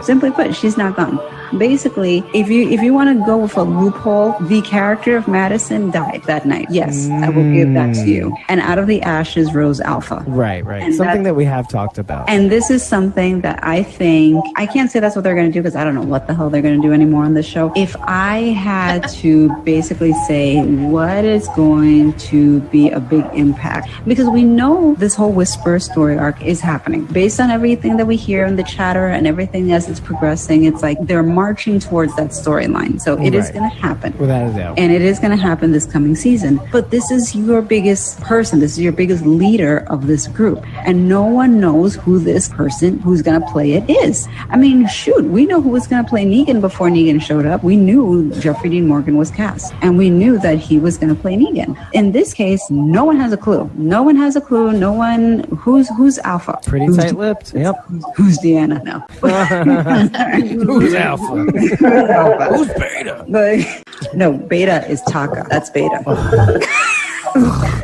simply put, she's not gone. Basically, if you want to go with a loophole, the character of Madison died that night. Yes, I will give that to you. And out of the ashes rose Alpha. Right. And something that we have talked about. And this is something that I think, I can't say that's what they're going to do because I don't know what the hell they're going to do anymore on this show. If I had to basically say what is going to be a big impact, because we know this whole Whisper story arc is happening. Based on everything that we hear in the chatter and everything as it's progressing, it's like they're marching towards that storyline. So it is going to happen. Without a doubt. And it is going to happen this coming season. But this is your biggest person. This is your biggest leader of this group. And no one knows who this person who's going to play it is. I mean, shoot, we know who was going to play Negan before Negan showed up. We knew Jeffrey Dean Morgan was cast. And we knew that he was going to play Negan. In this case, no one has a clue. No one has a clue. No one. Who's Alpha? Pretty tight-lipped. Yep. Who's Deanna? No. Who's Alpha? Who's Beta? But no, Beta is Taka. That's Beta.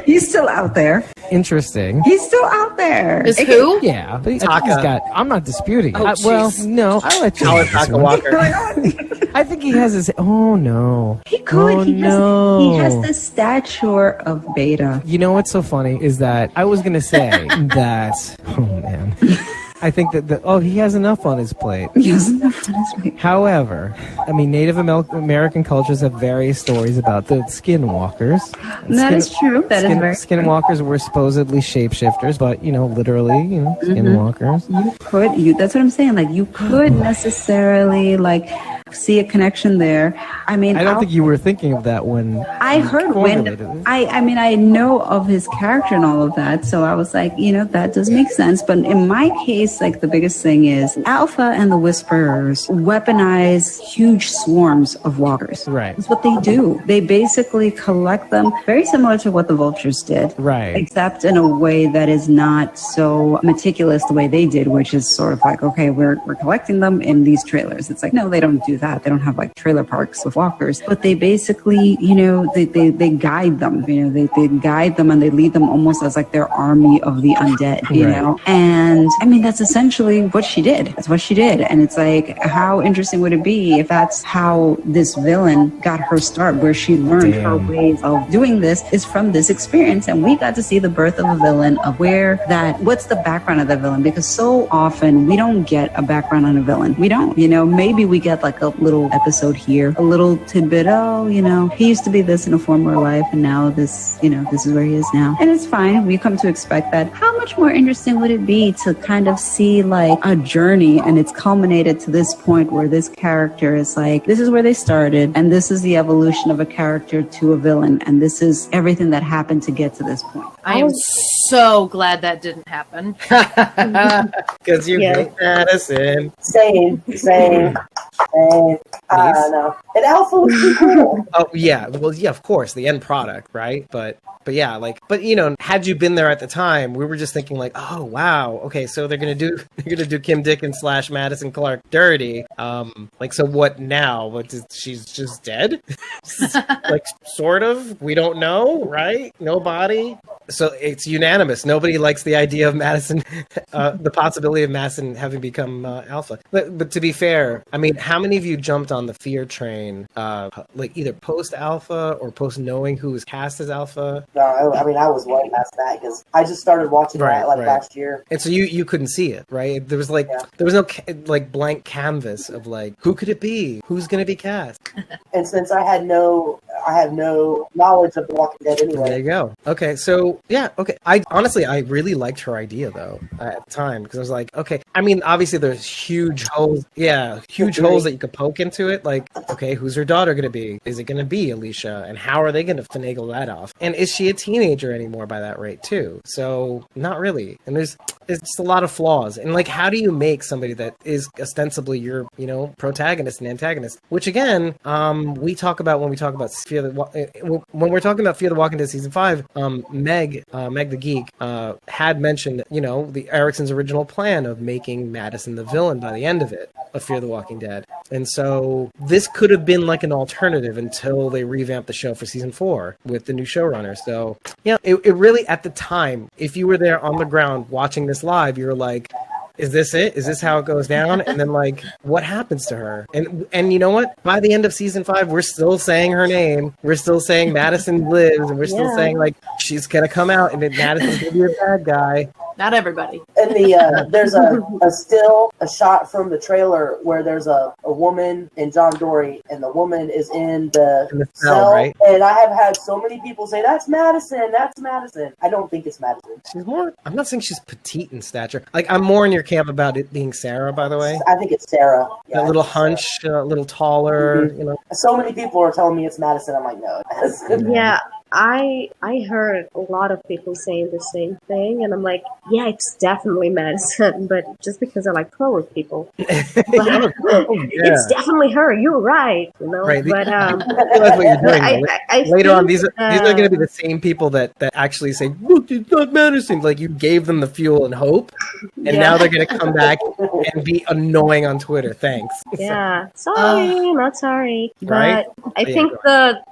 He's still out there. Interesting. He's still out there. Is who? Yeah, but Taka. I'm not disputing it. Oh, well, no, I'll let you. Taka Walker. I think he has his. Oh no. He could. Oh, He has the stature of Beta. You know what's so funny is that I was gonna say that. Oh man. I think that he has enough on his plate. He has enough on his plate. However, I mean, Native American cultures have various stories about the skinwalkers. That is true. That is very Skinwalkers were supposedly shapeshifters, but, literally, skinwalkers. That's what I'm saying. Like, you could necessarily, see a connection there. I mean, I don't think you were thinking of that when I heard when I know of his character and all of that, so I was like, that does make sense. But in my case, the biggest thing is Alpha and the Whisperers weaponize huge swarms of walkers. Right. That's what they do. They basically collect them, very similar to what the Vultures did. Right. Except in a way that is not so meticulous the way they did, which is sort of like, okay, we're collecting them in these trailers. It's like, no, they don't do that. They don't have trailer parks with walkers, but they basically, they guide them. They guide them and they lead them almost as their army of the undead. You know, and I mean that's essentially what she did. That's what she did, and it's like, how interesting would it be if that's how this villain got her start, where she learned her ways of doing this is from this experience, and we got to see the birth of a villain, of what's the background of the villain, because so often we don't get a background on a villain. We don't. Maybe we get a little episode here, a little tidbit. He used to be this in a former life, and now this is where he is now, and it's fine. We come to expect that. How much more interesting would it be to kind of see a journey, and it's culminated to this point where this character is this is where they started, and this is the evolution of a character to a villain, and this is everything that happened to get to this point. I am so glad that didn't happen. Because you hate Madison. Same. I don't know. And Alpha was too cool. Oh yeah, well yeah, of course, the end product, right? But yeah, had you been there at the time, we were just thinking oh wow, okay, so they're gonna do Kim Dickens / Madison Clark dirty. So what now? She's just dead? Sort of. We don't know, right? Nobody. So it's unanimous. Nobody likes the idea of Madison, the possibility of Madison having become Alpha. But to be fair, I mean, how many of you jumped on the fear train, either post Alpha or post knowing who was cast as Alpha? No, I was way past that because I just started watching that last year. And so you couldn't see it, right? There was there was no blank canvas of who could it be? Who's going to be cast? And since I I have no knowledge of The Walking Dead anyway. There you go. Okay, so yeah, okay. I honestly, I really liked her idea though at the time because I was like, okay. I mean, obviously there's huge holes. Yeah, huge holes that you could poke into it. Like, okay, who's her daughter going to be? Is it going to be Alicia? And how are they going to finagle that off? And is she a teenager anymore by that rate too? So not really. And there's just a lot of flaws. And like, how do you make somebody that is ostensibly your, protagonist and antagonist? Which again, we talk about when we talk about when we're talking about Fear the Walking Dead season 5. Meg the Geek, had mentioned, the Erickson's original plan of making Madison the villain by the end of it, of Fear the Walking Dead. And so this could have been like an alternative until they revamped the show for season 4 with the new showrunner. So it really, at the time, if you were there on the ground watching this live, you were like, is this it? Is this how it goes down? And then like, what happens to her? And you know what? By the end of season 5, we're still saying her name. We're still saying Madison lives, and we're still saying like she's gonna come out and then Madison's gonna be a bad guy. Not everybody. And there's a shot from the trailer where there's a woman and John Dory, and the woman is in the cell. Right? And I have had so many people say, that's Madison. I don't think it's Madison. She's more, I'm not saying she's petite in stature. Like, I'm more in your camp about it being Sarah, by the way. I think it's Sarah. Yeah, a little hunch, a little taller, So many people are telling me it's Madison. I'm like, no, it's Madison. Yeah. I heard a lot of people saying the same thing, and I'm like, yeah, it's definitely Madison, but just because I like horror people. It's definitely her, you're right, Right. But I realize what you're doing. Later on, these are going to be the same people that actually say, look, it's not Madison. Like, you gave them the fuel and hope, and now they're going to come back and be annoying on Twitter. Thanks. Yeah. Sorry, not sorry. Right? But I think the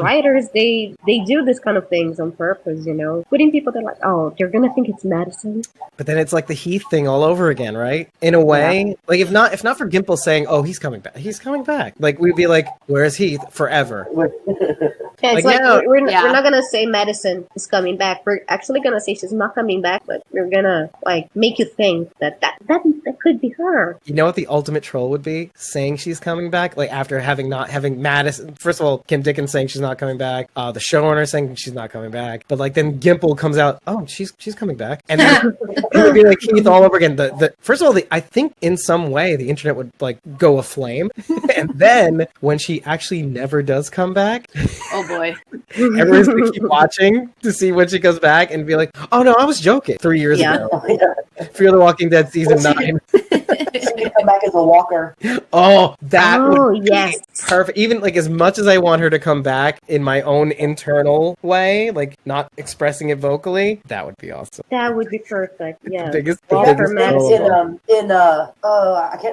writers, they do this kind of things on purpose, putting people that are like, oh, they're gonna think it's Madison. But then it's like the Heath thing all over again, right? In a way, like if not for Gimple saying, "Oh, he's coming back," like we'd be like, "Where's Heath?" Forever. Yeah, it's we're not gonna say Madison is coming back. We're actually gonna say she's not coming back, but we're gonna like make you think that could be her. You know what the ultimate troll would be? Saying she's coming back, like after not having Madison. First of all, Kim Dickens saying she's not coming back. The showrunner saying she's not coming back. But like then Gimple comes out, oh, she's coming back, and then it would be like Heath all over again. The first of all, I think in some way the internet would like go aflame, and then when she actually never does come back, oh boy, everyone's gonna keep watching to see when she goes back and be like, oh no, I was joking 3 years ago. Fear the Walking Dead season 9. She's gonna come back as a walker. Oh, that would be yes. perfect. Even like as much as I want her to come back in my own internal way, like not expressing it vocally, that would be awesome. That would be perfect. Yeah. The biggest I can't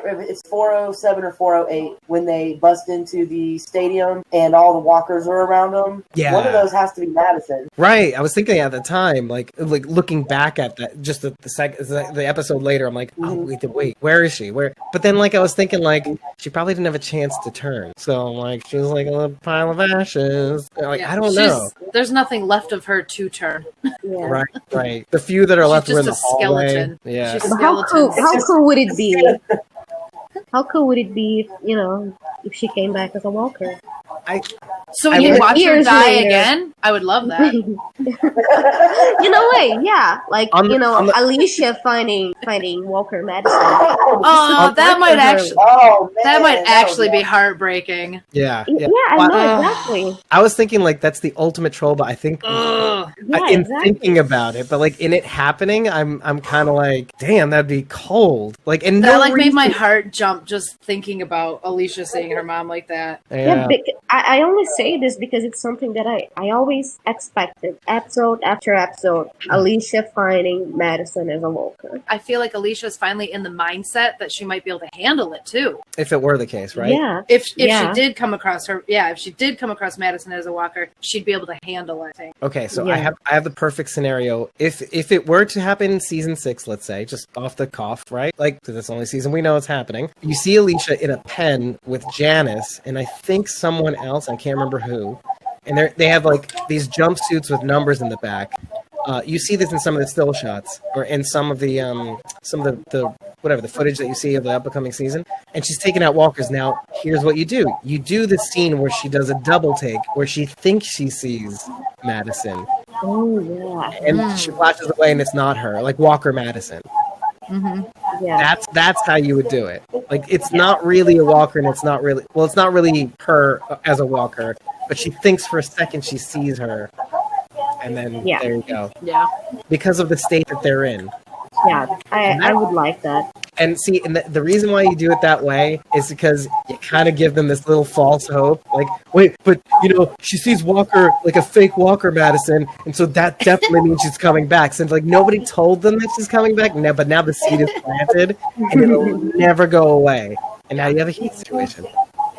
remember. It's 407 or 408 when they bust into the stadium and all the walkers are around them. Yeah. One of those has to be Madison. Right. I was thinking at the time, like looking back at that, just the episode later, I'm like, oh wait, where is she? Where? But then like I was thinking like she probably didn't have a chance to turn, so like she was like a little pile of ashes. Like I don't know. There's nothing left of her to turn. Yeah. Right. The few that are left were in the hallway. Skeleton. Yeah. She's How cool would it be? How cool would it be if she came back as a walker? So we can watch her die again? I would love that. Yeah. Like, Alicia finding Walker Madison. Oh, that might actually be heartbreaking. Yeah. Yeah, I know, exactly. I was thinking like that's the ultimate troll, but I think thinking about it, but like in it happening, I'm kind of like, damn, that'd be cold. Like, and that made my heart jump just thinking about Alicia seeing her mom like that. Yeah, I only say this because it's something that I always expected. Episode after episode, Alicia finding Madison as a walker. I feel like Alicia's finally in the mindset that she might be able to handle it too. If it were the case, right? Yeah. If she did come across Madison as a walker, she'd be able to handle it. I think. Okay, so I have the perfect scenario. If it were to happen in season 6, let's say, just off the cuff, right? Like, because it's the only season we know it's happening. You see Alicia in a pen with Janice, and I think someone else, I can't remember who, and they have like these jumpsuits with numbers in the back. You see this in some of the still shots, or in some of the whatever, the footage that you see of the upcoming season, and she's taking out walkers. Now, here's what you do. You do the scene where she does a double take, where she thinks she sees Madison. Oh, yeah. And she flashes away and it's not her, like Walker Madison. Yeah. That's how you would do it. Like, it's not really a walker, and it's not really her as a walker, but she thinks for a second she sees her, and then there you go. Yeah. Because of the state that they're in. Yeah, I would like that. And see, and the reason why you do it that way is because you kind of give them this little false hope. Like, wait, but, she sees Walker, like a fake Walker Madison, and so that definitely means she's coming back. Since, like, nobody told them that she's coming back, but now the seed is planted, and it'll never go away. And now you have a Heath situation.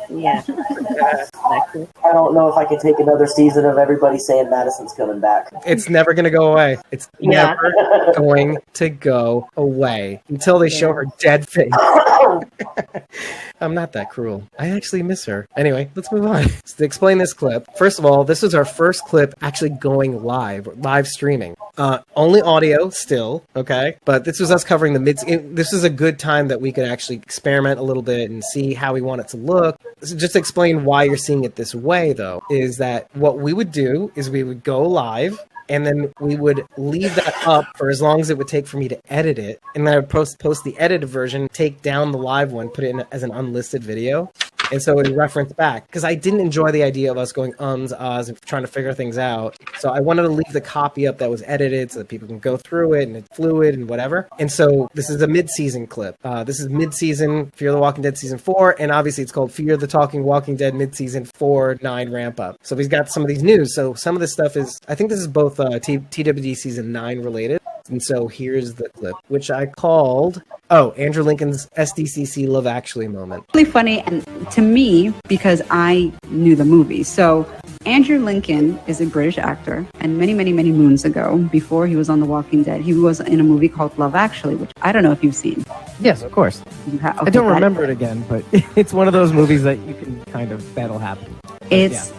Yeah. Exactly. I don't know if I can take another season of everybody saying Madison's coming back. It's never going to go away. It's never going to go away until they show her dead face. I'm not that cruel. I actually miss her. Anyway, let's move on. So to explain this clip, first of all, this is our first clip actually going live streaming. Only audio still, okay? But this was us covering this is a good time that we could actually experiment a little bit and see how we want it to look. So just to explain why you're seeing it this way, though, is that what we would do is we would go live, and then we would leave that up for as long as it would take for me to edit it. And then I would post the edited version, take down the live one, put it in as an unlisted video. And so it would reference back. Because I didn't enjoy the idea of us going ahs, and trying to figure things out. So I wanted to leave the copy up that was edited so that people can go through it and it's fluid and whatever. And so this is a mid-season clip. This is mid-season Fear the Walking Dead Season 4. And obviously it's called Fear the Walking Dead Mid-Season 4-9 Ramp Up. So he's got some of these news. So some of this stuff is, I think this is both TWD Season 9 related. And so here's the clip, which I called, Andrew Lincoln's SDCC Love Actually moment. Really funny, and to me, because I knew the movie. So Andrew Lincoln is a British actor, and many, many, many moons ago, before he was on The Walking Dead, he was in a movie called Love Actually, which I don't know if you've seen. Yes, of course. I don't remember it again, but it's one of those movies that you can that'll happen. It's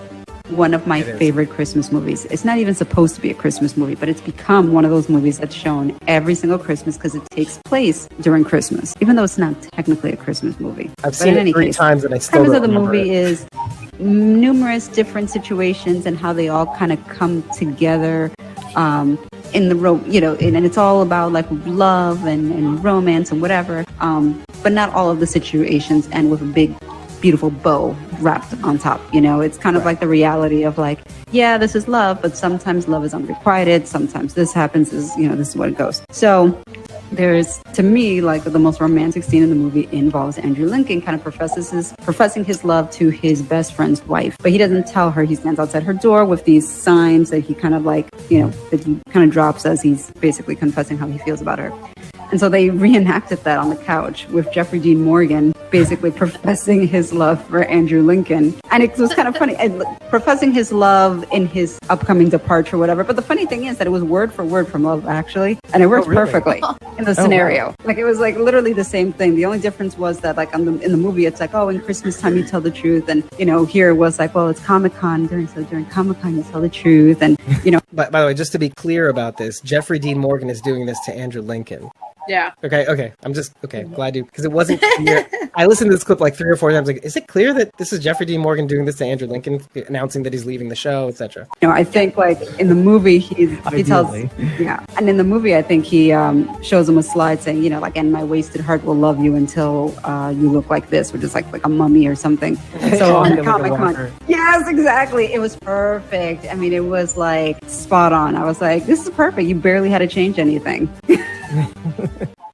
one of my favorite Christmas movies. It's not even supposed to be a Christmas movie, but it's become one of those movies that's shown every single Christmas because it takes place during Christmas, even though it's not technically a Christmas movie. I've seen it 3 times and I still don't remember. The premise of the movie is numerous different situations and how they all kind of come together in the and it's all about like love and romance and whatever, but not all of the situations end with a big beautiful bow wrapped on top. It's kind of like the reality of like, yeah, this is love, but sometimes love is unrequited. Sometimes this happens, this is what it goes. So there's, to me, like the most romantic scene in the movie involves Andrew Lincoln kind of professing his love to his best friend's wife, but he doesn't tell her. He stands outside her door with these signs that he kind of like, that he kind of drops as he's basically confessing how he feels about her. And so they reenacted that on the couch with Jeffrey Dean Morgan basically professing his love for Andrew Lincoln. And it was kind of funny, professing his love in his upcoming departure or whatever. But the funny thing is that it was word for word from Love Actually. And it worked perfectly in the scenario. Wow. Like it was like literally the same thing. The only difference was that like in the movie, it's like, in Christmas time you tell the truth. And, here it was like, well, it's Comic-Con. During Comic-Con you tell the truth. And, By the way, just to be clear about this, Jeffrey Dean Morgan is doing this to Andrew Lincoln. Yeah. Okay. I'm just glad you, because it wasn't clear. I listened to this clip like 3 or 4 times. Like, is it clear that this is Jeffrey Dean Morgan doing this to Andrew Lincoln, announcing that he's leaving the show, etc.? I think like in the movie he tells, and in the movie I think he shows him a slide saying, like, and my wasted heart will love you until you look like this, which is like a mummy or something. So on the Comic-Con, yes, exactly. It was perfect. I mean, it was like spot on. I was like, this is perfect. You barely had to change anything.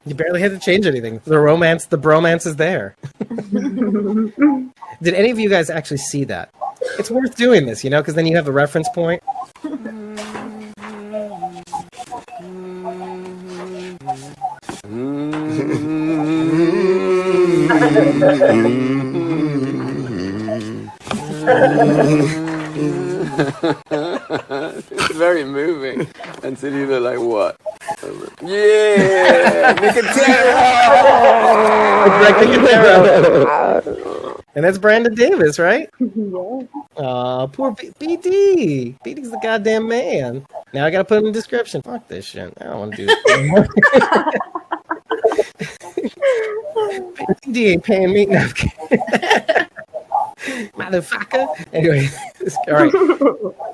You barely had to change anything. The bromance is there. Did any of you guys actually see that? It's worth doing this, because then you have a reference point. It's very moving. And so you look like what? Yeah! Nicotero! And that's Brandon Davis, right? Yeah. Poor BD. BD's the goddamn man. Now I gotta put him in the description. Fuck this shit. I don't want to do this anymore. D ain't paying me. No, motherfucker. Anyway, all right.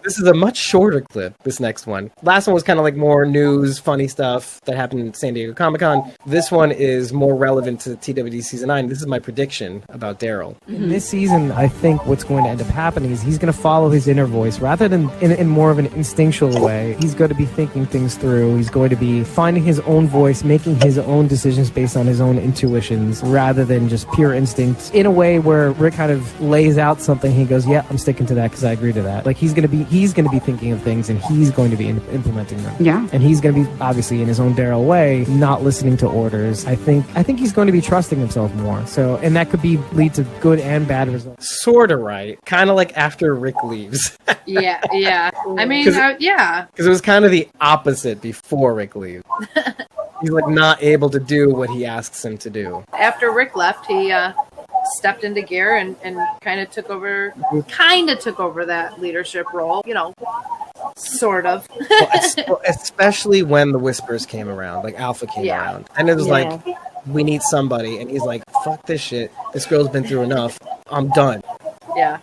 This is a much shorter clip, this next one. Last one was kind of like more news, funny stuff that happened at San Diego Comic-Con. This one is more relevant to TWD Season 9. This is my prediction about Daryl. In this season, I think what's going to end up happening is he's going to follow his inner voice rather than in more of an instinctual way. He's going to be thinking things through. He's going to be finding his own voice, making his own decisions based on his own intuitions rather than just pure instincts, in a way where Rick kind of lays out something. He goes, yeah, I'm sticking to that because I agree to that. Like he's going to be thinking of things and he's going to be implementing them. Yeah. And he's going to be obviously in his own Daryl way, not listening to orders. I think he's going to be trusting himself more. So, and that could lead to good and bad results. Sort of right. Kind of like after Rick leaves. Yeah. I mean, yeah. Because it was kind of the opposite before Rick leaves. He's like not able to do what he asks him to do. After Rick left, he stepped into gear and kind of took over that leadership role, sort of. Especially when the Whispers came around, like Alpha came around. And it was like, we need somebody. And he's like, fuck this shit. This girl's been through enough. I'm done. Yeah,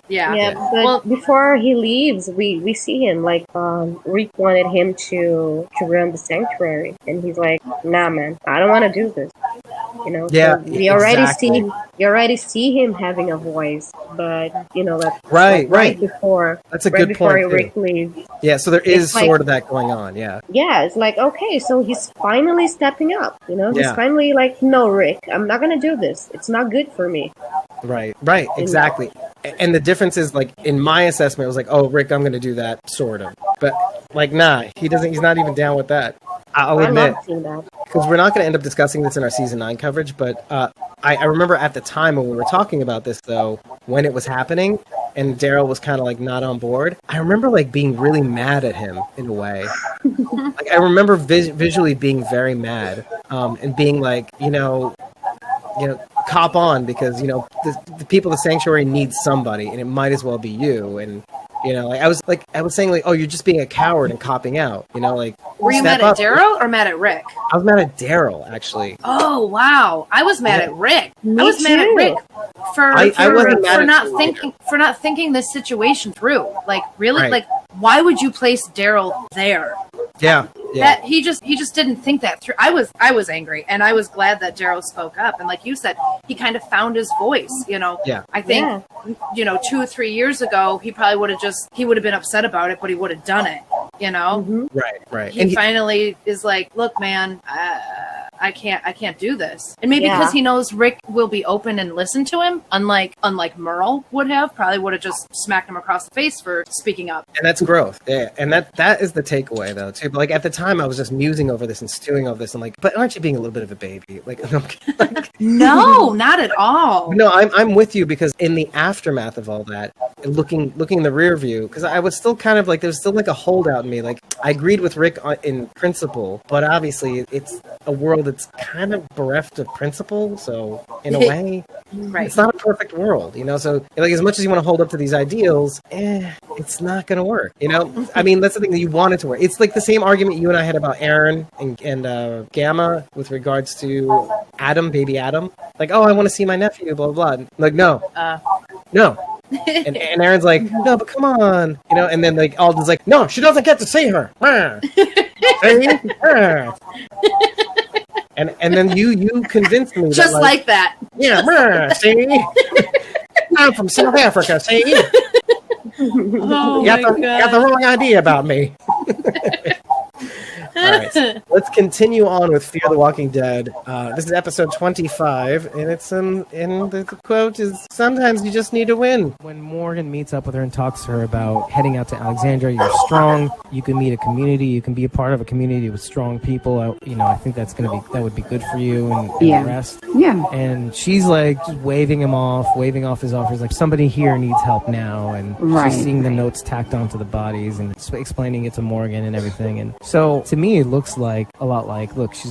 but before he leaves, we see him like Rick wanted him to run the sanctuary, and he's like, nah, man, I don't want to do this. Yeah, so we already see him having a voice, but that right before that's a good before point. Rick leaves. Yeah, so there is sort of that going on. Yeah, it's like, okay, so he's finally stepping up. He's finally like, no, Rick, I'm not gonna do this. It's not good for me. Right, exactly. And the difference is, like, in my assessment, it was like, oh, Rick, I'm going to do that, sort of. But, like, nah, he's not even down with that. I'll admit. Because we're not going to end up discussing this in our Season 9 coverage, but I remember at the time when we were talking about this, though, when it was happening, and Daryl was kind of, like, not on board, I remember, like, being really mad at him, in a way. Like, I remember visually being very mad, and being like, cop on, because the people of the sanctuary need somebody, and it might as well be you. And I was saying, like, oh, you're just being a coward and copping out. Were you mad at Daryl or mad at Rick? I was mad at Daryl, actually. Oh wow, I was mad at Rick. Me I was mad at Rick for not thinking this situation through. Like, really, like, why would you place Daryl there? Yeah. That he just didn't think that through. I was angry, and I was glad that Daryl spoke up. And like you said, he kind of found his voice. I think 2 or 3 years ago, he probably would have been upset about it, but he would have done it. Right. He finally is like, look, man, I can't do this. And maybe because he knows Rick will be open and listen to him, unlike Merle would have, probably would have just smacked him across the face for speaking up. And that's growth. Yeah. And that is the takeaway, though, too. But like at the time, I was just musing over this and stewing over this. And like, but aren't you being a little bit of a baby? No, not at all. No, I'm with you, because in the aftermath of all that, looking in the rear view, because I was still kind of like, there was still like a holdout in me. Like, I agreed with Rick in principle, but obviously it's a world that's kind of bereft of principle. So in a way, it's not a perfect world, so like, as much as you want to hold up to these ideals, it's not going to work. I mean, that's the thing, that you want it to work. It's like the same argument you and I had about Aaron and Gamma with regards to baby Adam. Like, oh, I want to see my nephew, blah, blah, blah. Like, no. And Aaron's like, no, but come on. And then like Alden's like, no, she doesn't get to see her. And then you convinced me just that, like that. Yeah, see? I'm from South Africa, see? Oh, you got the wrong idea about me. All right, so let's continue on with Fear the Walking Dead. This is episode 25, and it's and the quote is, sometimes you just need to win. When Morgan meets up with her and talks to her about heading out to Alexandria, you're strong, you can meet a community, you can be a part of a community with strong people. I think that would be good for you and the rest. Yeah. And she's like just waving off his offers, like somebody here needs help now, and she's seeing the notes tacked onto the bodies and explaining it to Morgan and everything. And so to me, me, it looks like a lot like, look, she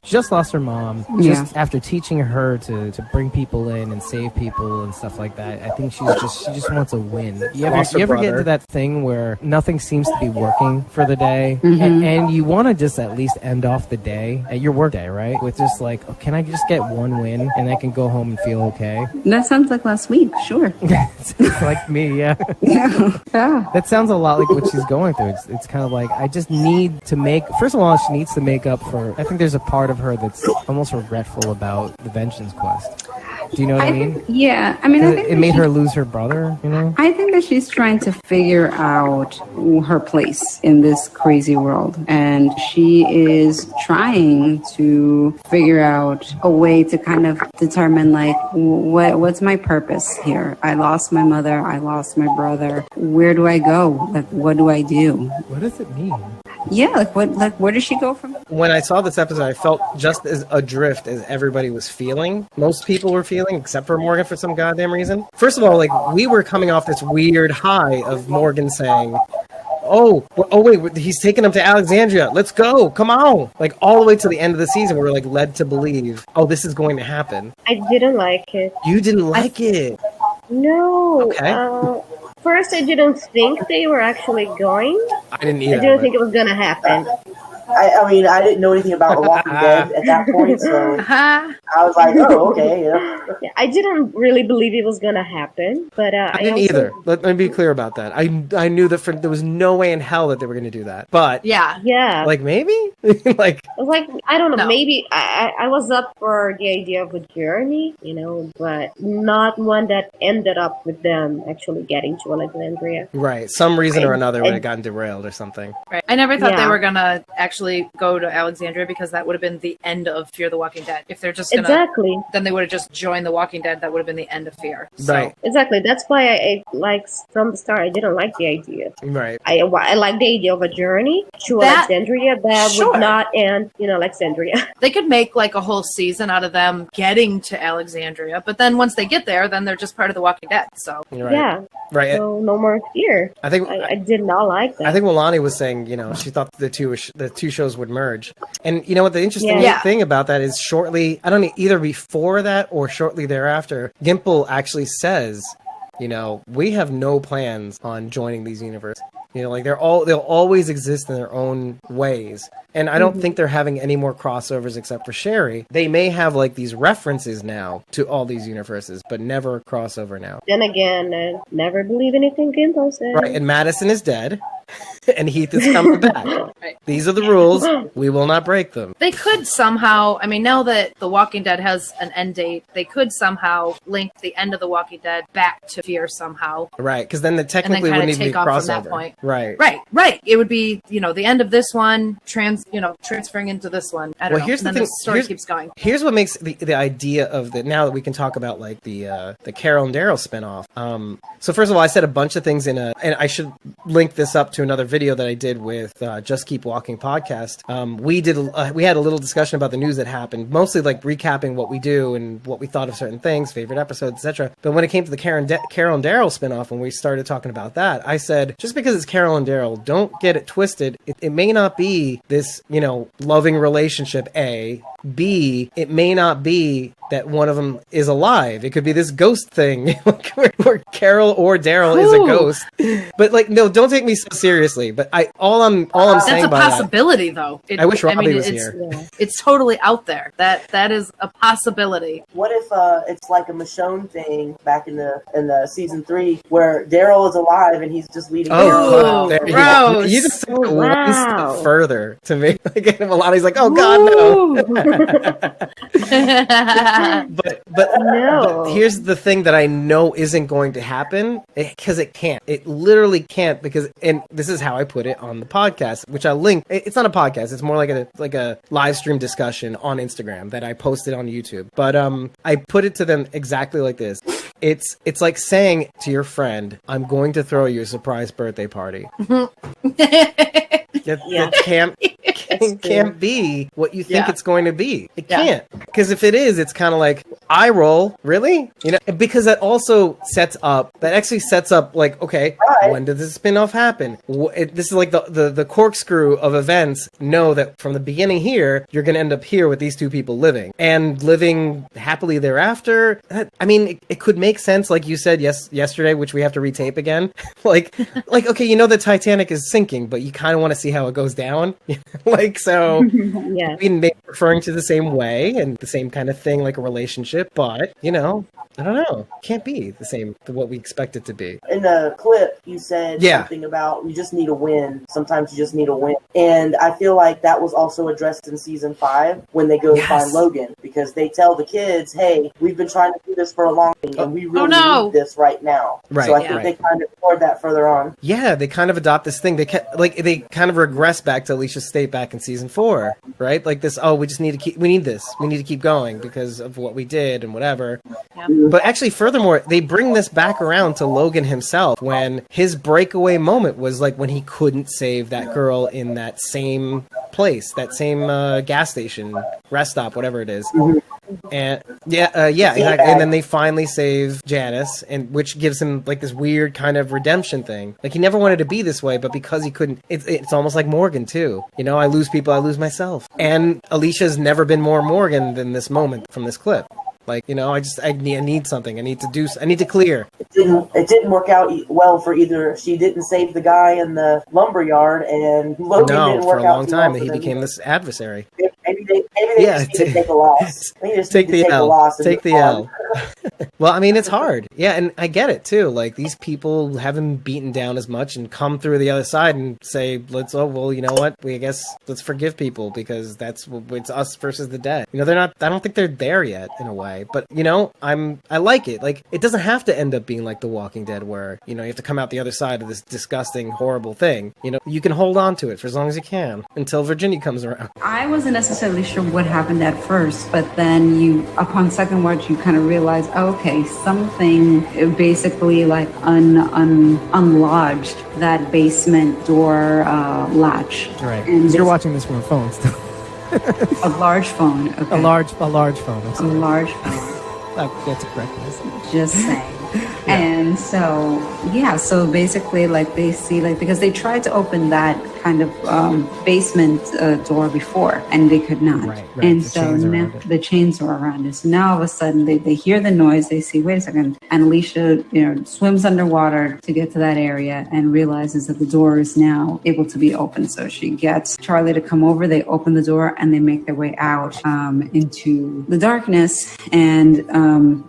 just lost her mom. Just after teaching her to bring people in and save people and stuff like that. I think she just wants a win. You ever get into that thing where nothing seems to be working for the day, and you want to just at least end off the day at your work day, right? With just like, oh, can I just get one win and I can go home and feel okay? That sounds like last week. Sure. It's like me, yeah. That sounds a lot like what she's going through. It's kind of like, I just need to first of all, she needs to make up for, I think there's a part of her that's almost regretful about the Vengeance Quest. Do you know what I mean? Yeah. I mean, I think it made her lose her brother, you know? I think that she's trying to figure out her place in this crazy world. And she is trying to figure out a way to kind of determine, like, what's my purpose here? I lost my mother. I lost my brother. Where do I go? Like, what do I do? What does it mean? Yeah, where does she go from? When I saw this episode, I felt just as adrift as everybody was feeling. Most people were feeling, except for Morgan for some goddamn reason. First of all, like, we were coming off this weird high of Morgan saying, oh wait, he's taking him to Alexandria. Let's go. Come on. Like, all the way to the end of the season, we were like led to believe, oh, this is going to happen. I didn't like it. You didn't like it? No. Okay. First, I didn't think they were actually going. I didn't either. I didn't think it was going to happen. I mean, I didn't know anything about The Walking Dead at that point, so I was like, oh, okay, yeah. I didn't really believe it was going to happen, but I didn't either. Let me be clear about that. I knew that there was no way in hell that they were going to do that. But yeah, like, maybe like, I was like, I don't know, maybe I was up for the idea of a journey, you know, but not one that ended up with them actually getting to Alexandria. Right, some reason or another would have gotten derailed or something. Right, I never thought they were gonna actually go to Alexandria, because that would have been the end of Fear the Walking Dead. If they're just gonna, then they would have just joined the Walking Dead. That would have been the end of Fear. So. Right. Exactly. That's why I like, from the start, I didn't like the idea. Right. I like the idea of a journey to Alexandria that would not end in Alexandria. They could make like a whole season out of them getting to Alexandria, but then once they get there, then they're just part of the Walking Dead. So yeah. Right. So no more Fear. I think I did not like that. I think Milani was saying, you know, she thought the two shows would merge. And you know what the interesting thing about that is, shortly, I don't know, either before that or shortly thereafter, Gimple actually says, you know, we have no plans on joining these universes. You know, like they'll always exist in their own ways. And I don't think they're having any more crossovers except for Sherry. They may have like these references now to all these universes, but never a crossover now. Then again, I never believe anything Gimple says. Right, and Madison is dead. And Heath is coming back. Right. These are the rules. We will not break them. They could somehow, I mean, now that The Walking Dead has an end date, they could somehow link the end of The Walking Dead back to Fear somehow. Right, because then technically wouldn't even be a crossover. From that point. Right. It would be, you know, the end of this one, transferring into this one. I don't know. Here's and the then thing. The story keeps going. Here's what makes the idea of now that we can talk about like the Carol and Daryl spinoff. So first of all, I said a bunch of things and I should link this up to another video that I did with Just Keep Walking podcast. We had a little discussion about the news that happened, mostly like recapping what we do and what we thought of certain things, favorite episodes, etc. But when it came to the Carol and Daryl spinoff, when we started talking about that, I said, just because it's Carol and Daryl, don't get it twisted. It may not be this, you know, loving relationship, A. B, it may not be that one of them is alive. It could be this ghost thing where Carol or Daryl is a ghost. But like, no, don't take me so seriously. But all I'm saying about that's a possibility, though. I wish Robbie was here. Yeah. It's totally out there. That is a possibility. What if it's like a Michonne thing back in the season 3 where Daryl is alive and he's just leading? Oh, gross! You just took one step further to me. Like, Milani's like, oh God, no. but no. Here's the thing that I know isn't going to happen, because it can't. It literally can't, and this is how I put it on the podcast, which I link. It's not a podcast. It's more like a live stream discussion on Instagram that I posted on YouTube. But I put it to them exactly like this. It's like saying to your friend, I'm going to throw you a surprise birthday party. That can't thing can't be what you think it's going to be. It can't. Because if it is, it's kind of like, eye roll, really? You know, because that actually sets up like, okay, when did this spin-off happen? This is like the corkscrew of events. Know that from the beginning here, you're going to end up here with these two people living happily thereafter. I mean, it could make sense, like you said yesterday, which we have to retape again. like, okay, you know the Titanic is sinking, but you kind of want to see how it goes down. Like, so, yeah. I mean, they're referring to the same way and the same kind of thing, like a relationship, but, you know, I don't know. It can't be the same to what we expect it to be. In the clip, you said something about you just need a win. Sometimes you just need a win. And I feel like that was also addressed in season 5 when they go to find Logan, because they tell the kids, hey, we've been trying to do this for a long time and we really need this right now. Right. So I think they kind of explored that further on. Yeah, they kind of adopt this thing. They kind of regress back to Alicia's state back in season 4, right? Like this, we need to keep going because of what we did and whatever. Yeah. But actually, furthermore, they bring this back around to Logan himself when his breakaway moment was like when he couldn't save that girl in that same place, that same gas station, rest stop, whatever it is. And exactly. And then they finally save Janice, and which gives him like this weird kind of redemption thing. Like he never wanted to be this way, but because he couldn't, it's almost like Morgan too. You know, I lose people, I lose myself. And Alicia's never been more Morgan than this moment from this clip. Like, you know, I need something. I need to clear. It didn't work out well for either. She didn't save the guy in the lumber yard, and Logan didn't work out for a long time. That he became this adversary. Maybe they just need to take a loss. Take the L. Take the L. Well, I mean, it's hard. Yeah, and I get it too. Like these people haven't beaten down as much and come through the other side and say, you know what? Let's forgive people because it's us versus the dead. You know, they're not. I don't think they're there yet in a way. But you know, I like it. Like it doesn't have to end up being like The Walking Dead, where you know you have to come out the other side of this disgusting, horrible thing. You know, you can hold on to it for as long as you can until Virginia comes around. I wasn't necessarily sure what happened at first, but then upon second watch, you kind of realize, okay, something basically like unlodged that basement door latch. Right. And you're watching this from a phone still. A large phone. Okay. A large phone. A large phone. That's correct. Just saying. And so basically like they see, like, because they tried to open that kind of basement door before and they could not. Right. And so now the chains are around it. So now all of a sudden they hear the noise, they see, wait a second, and Alicia, swims underwater to get to that area and realizes that the door is now able to be opened. So she gets Charlie to come over, they open the door and they make their way out into the darkness. And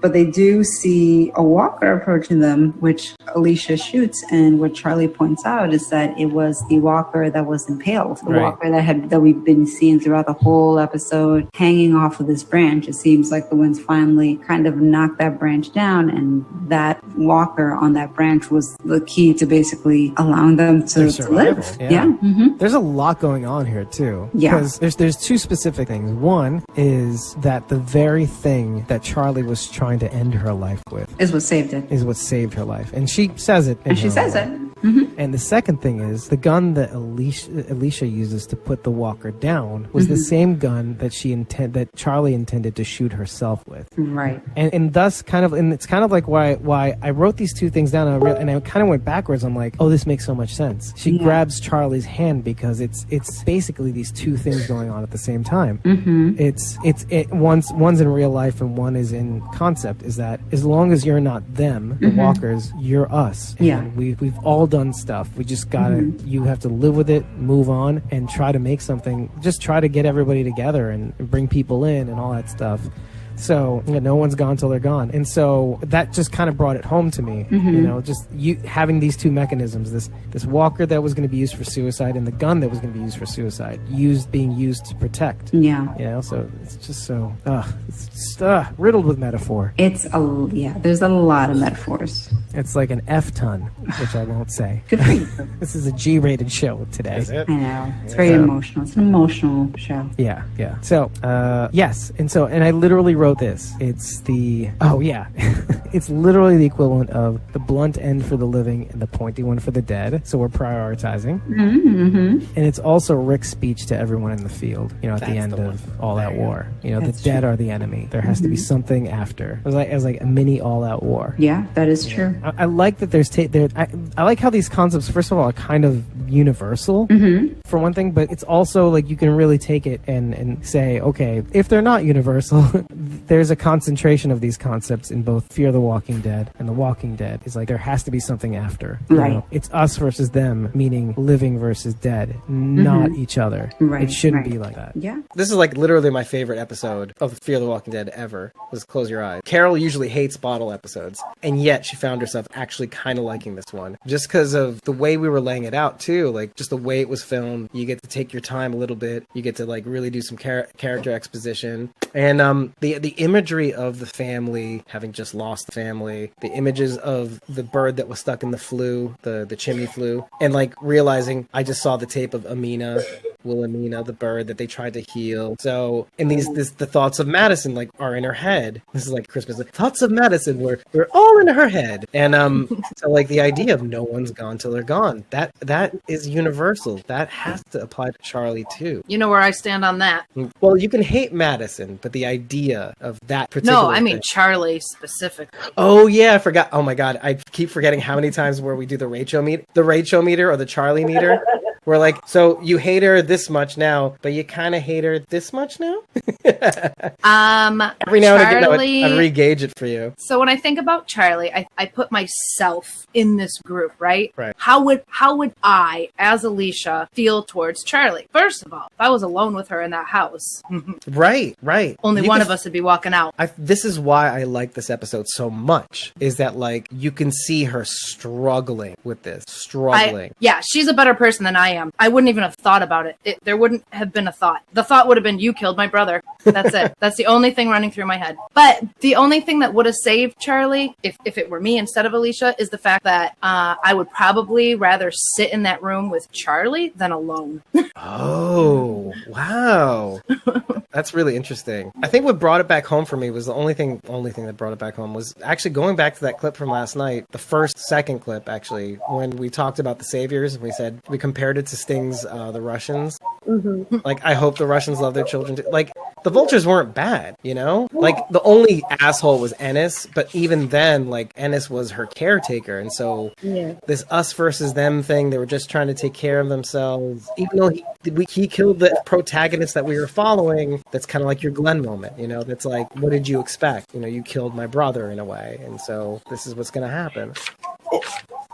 but they do see a walker approaching them, which Alicia shoots, and what Charlie points out is that it was the walker that was impaled, the walker that we've been seeing throughout the whole episode, hanging off of this branch. It seems like the winds finally kind of knocked that branch down, and that walker on that branch was the key to basically allowing them to live. Yeah. Mm-hmm. There's a lot going on here too. Yeah, because there's two specific things. One is that the very thing that Charlie was trying to end her life with is what saved her life, and she says it. And she says it. Mm-hmm. And the second thing is the gun that Alicia uses to put the walker down was the same gun that Charlie intended to shoot herself with. Right. And thus it's kind of like why I wrote these two things down and I kind of went backwards. I'm like, oh, this makes so much sense. She grabs Charlie's hand because it's basically these two things going on at the same time. Mm-hmm. One's in real life and one is in concept. Is that as long as you're not them, the walkers, you're us. And we've all done stuff. We just gotta, you have to live with it, move on, and try to make something, just try to get everybody together and bring people in and all that stuff. So no one's gone till they're gone. And so that just kind of brought it home to me, just you having these two mechanisms, this walker that was going to be used for suicide and the gun that was going to be used for suicide, being used to protect. Yeah. So it's just so, it's just, riddled with metaphor. There's a lot of metaphors. It's like an F ton, which I won't say. Good for you. This is a G-rated show today. Is it? I know. It's very emotional. It's an emotional show. Yeah. So, yes. And I literally wrote wrote this. It's it's literally the equivalent of the blunt end for the living and the pointy one for the dead. So we're prioritizing. And it's also Rick's speech to everyone in the field, at the end of All Out War. The dead are the enemy. There has to be something after. As like a mini All Out War. Yeah, that is true. I like that there's I like how these concepts, first of all, are kind of universal for one thing, but it's also like you can really take it and say, okay, if they're not universal, there's a concentration of these concepts in both Fear the Walking Dead and The Walking Dead. It's like there has to be something after. Right. It's us versus them, meaning living versus dead, not each other. Right. It shouldn't be like that. Yeah. This is like literally my favorite episode of Fear the Walking Dead ever, was Close Your Eyes. Carol usually hates bottle episodes, and yet she found herself actually kind of liking this one. Just because of the way we were laying it out too, like just the way it was filmed. You get to take your time a little bit. You get to like really do some character exposition. And the imagery of the family having just lost the family, the images of the bird that was stuck in the flue, the chimney flue, and like realizing I just saw the tape of Wilhelmina, the bird that they tried to heal. So, and the thoughts of Madison like are in her head. This is like Christmas. Like, thoughts of Madison we're all in her head. And so like the idea of no one's gone till they're gone. That is universal. That has to apply to Charlie too. You know where I stand on that. Well, you can hate Madison, but the idea of that particular No, I mean thing. Charlie specifically. Oh yeah, I forgot. Oh my god, I keep forgetting how many times where we do the Rachel meter or the Charlie meter. We're like, so you hate her this much now, but you kind of hate her this much now? Every now and again, I'd re-gauge it for you. So when I think about Charlie, I put myself in this group, right? Right. How would I, as Alicia, feel towards Charlie? First of all, if I was alone with her in that house, Right. only one of us would be walking out. This is why I like this episode so much, is that like you can see her struggling with this. Yeah, she's a better person than I am. I wouldn't even have thought about it. There wouldn't have been a thought. The thought would have been, you killed my brother. That's it. That's the only thing running through my head. But the only thing that would have saved Charlie, if it were me instead of Alicia, is the fact that I would probably rather sit in that room with Charlie than alone. Oh, wow. That's really interesting. I think what brought it back home for me was the only thing that brought it back home was actually going back to that clip from last night, the second clip actually, when we talked about the saviors and we compared it to Sting's The Russians. Like, I hope the Russians love their children too. Like, the vultures weren't bad, Like, the only asshole was Ennis, but even then, like, Ennis was her caretaker, and so this us versus them thing, they were just trying to take care of themselves. Even though he killed the protagonist that we were following, that's kind of like your Glenn moment, That's like, what did you expect? You killed my brother in a way, and so this is what's going to happen.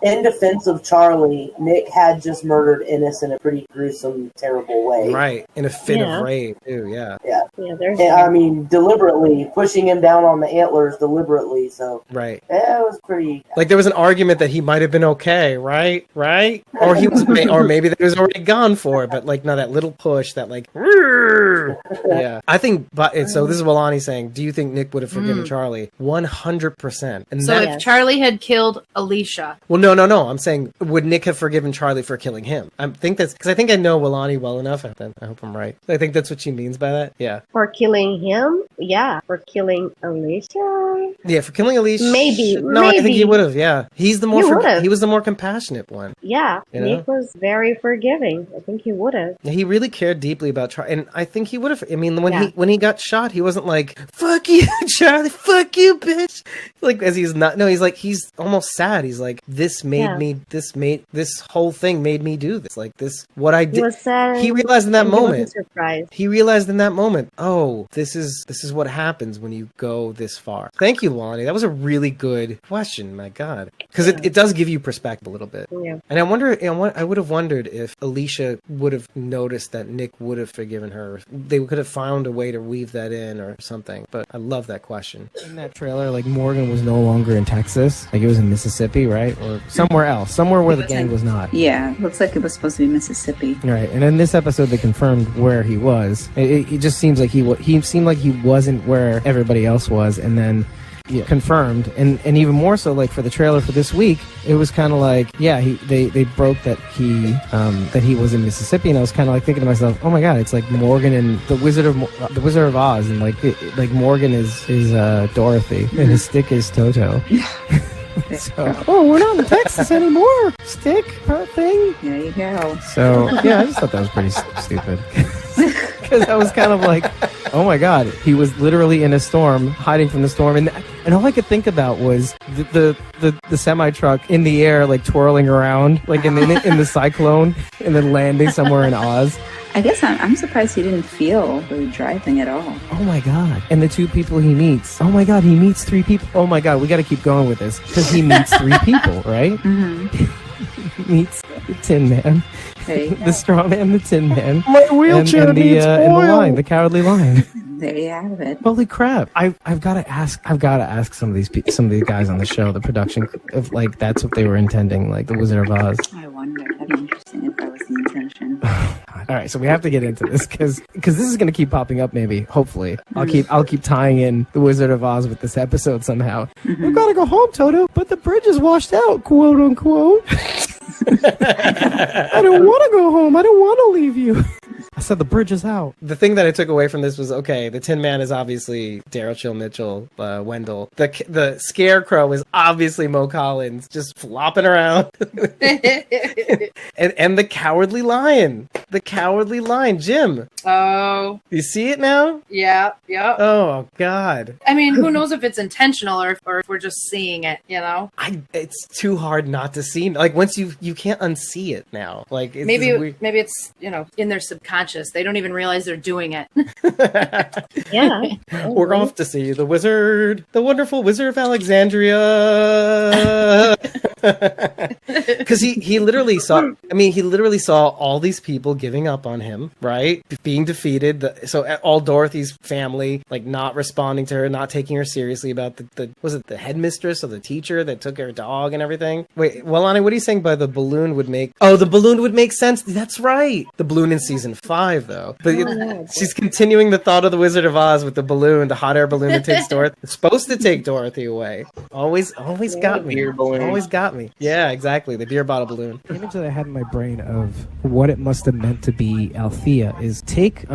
In defense of Charlie, Nick had just murdered Ennis in a pretty gruesome, terrible way. Right, in a fit of rage, too, yeah. I mean, deliberately, pushing him down on the antlers deliberately, so... Right. Yeah, it was pretty... Like, there was an argument that he might have been okay, right? Or he was, or maybe that he was already gone for it, but, like, no, that little push, that, like... Yeah. I think, so this is Walani's saying, do you think Nick would have forgiven Charlie? 100%. And so if Charlie had killed Alicia... Well, no. I'm saying, would Nick have forgiven Charlie for killing him? I think that's because I think I know Walani well enough. I hope I'm right. I think that's what she means by that. Yeah. For killing him? Yeah. For killing Alicia? Yeah, for killing Alicia. Maybe. No, I think he would have. Yeah. He was the more compassionate one. Yeah. Nick was very forgiving. I think he would have. He really cared deeply about Charlie, and I think he would have. I mean, when he got shot, he wasn't like, "Fuck you, Charlie. Fuck you, bitch." Like, as he's not. No, he's like, he's almost sad. He's like, this whole thing made me do this. Like, this, what I did. He realized in that moment. He realized in that moment, oh, this is what happens when you go this far. Thank you, Lonnie. That was a really good question. My God, because it does give you perspective a little bit. Yeah. And I would have wondered if Alicia would have noticed that Nick would have forgiven her. They could have found a way to weave that in or something. But I love that question. In that trailer, like, Morgan was no longer in Texas. Like, it was in Mississippi, right? Or somewhere else. Somewhere where the gang was not. Yeah, looks like it was supposed to be Mississippi. Right. And in this episode, they confirmed where he was. It just seems like he seemed like he wasn't where everybody else was. And then confirmed, and even more so, like for the trailer for this week, it was kind of like, they broke that he was in Mississippi, and I was kind of like thinking to myself, oh my god, it's like Morgan and the Wizard of Oz, and like Morgan is Dorothy, and his stick is Toto. So, we're not in Texas anymore. Stick thing. There you go. So yeah, I just thought that was pretty stupid. Because I was kind of like, oh my god, he was literally in a storm, hiding from the storm, and all I could think about was the semi truck in the air, like twirling around, like in the cyclone, and then landing somewhere in Oz. I guess I'm surprised he didn't feel the driving at all. Oh my god. And the 2 people he meets. Oh my god, he meets 3 people. Oh my god, we got to keep going with this, because he meets 3 people, right? Mm-hmm. He meets the Tin Man, the Straw Man, the Tin Man, my wheelchair and the Cowardly Lion. There you have it. Holy crap! I've got to ask some of the guys on the show, the production, if like that's what they were intending, like the Wizard of Oz. I wonder. That'd be interesting if that was the intention. All right, so we have to get into this because this is going to keep popping up. Maybe, hopefully, I'll keep tying in the Wizard of Oz with this episode somehow. I've got to go home, Toto, but the bridge is washed out, quote unquote. I don't want to go home. I don't want to leave you. I said the bridge is out. The thing that I took away from this was, okay, the Tin Man is obviously Daryl Chill Mitchell, Wendell. The Scarecrow is obviously Mo Collins, just flopping around. and the Cowardly Lion. The Cowardly Lion, Jim. Oh. You see it now? Yeah. Oh, God. I mean, who knows if it's intentional or if we're just seeing it, you know? It's too hard not to see. Like, once you can't unsee it now. Like, it's maybe it's, in their subconscious. They don't even realize they're doing it. Yeah. We're off to see the wonderful Wizard of Alexandria. Because he literally saw all these people giving up on him, right? Being defeated. So all Dorothy's family, like, not responding to her, not taking her seriously about the headmistress or the teacher that took her dog and everything. Wait, Welani, what are you saying by the balloon would make... Oh, the balloon would make sense. That's right. The balloon in season 5, though. But she's continuing the thought of the Wizard of Oz with the balloon, the hot air balloon that takes Dorothy. It's supposed to take Dorothy away. Always got me. Beer balloon. Always got me. Yeah, exactly. The beer bottle balloon. The image that I had in my brain of what it must have meant to be Althea is take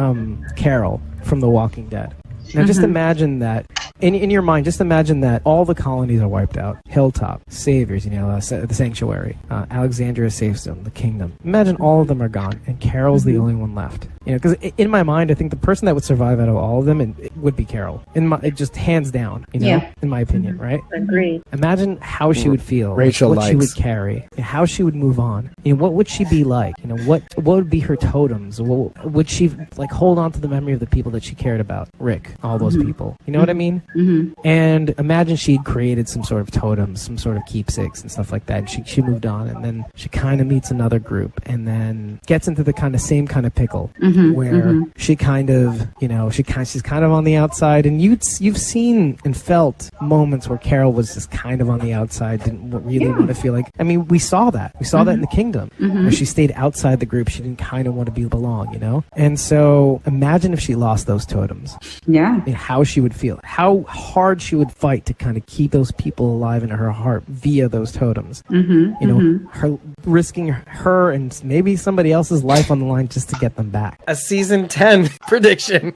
Carol from The Walking Dead. Now just imagine that, in your mind, just imagine that all the colonies are wiped out. Hilltop, Saviors, the Sanctuary, Alexandria Safestone, the Kingdom. Imagine all of them are gone, and Carol's the only one left. Because in my mind, I think the person that would survive out of all of them it would be Carol. It just hands down, in my opinion, right? Agreed. Imagine how she would feel, what she would carry, how she would move on. What would she be like? What would be her totems? Would she hold on to the memory of the people that she cared about? Rick, all those people. You know what I mean? Mm-hmm. And imagine she'd created some sort of totems, some sort of keepsakes and stuff like that. And she moved on, and then she kind of meets another group, and then gets into the same kind of pickle. Where she kind of, she's kind of on the outside, and you've seen and felt moments where Carol was just kind of on the outside, didn't really want to feel like. I mean, we saw that in the Kingdom, where she stayed outside the group. She didn't kind of want to belong, And so imagine if she lost those totems. Yeah. I mean, how she would feel, how hard she would fight to kind of keep those people alive in her heart via those totems. Her risking her and maybe somebody else's life on the line just to get them back. A season 10 prediction.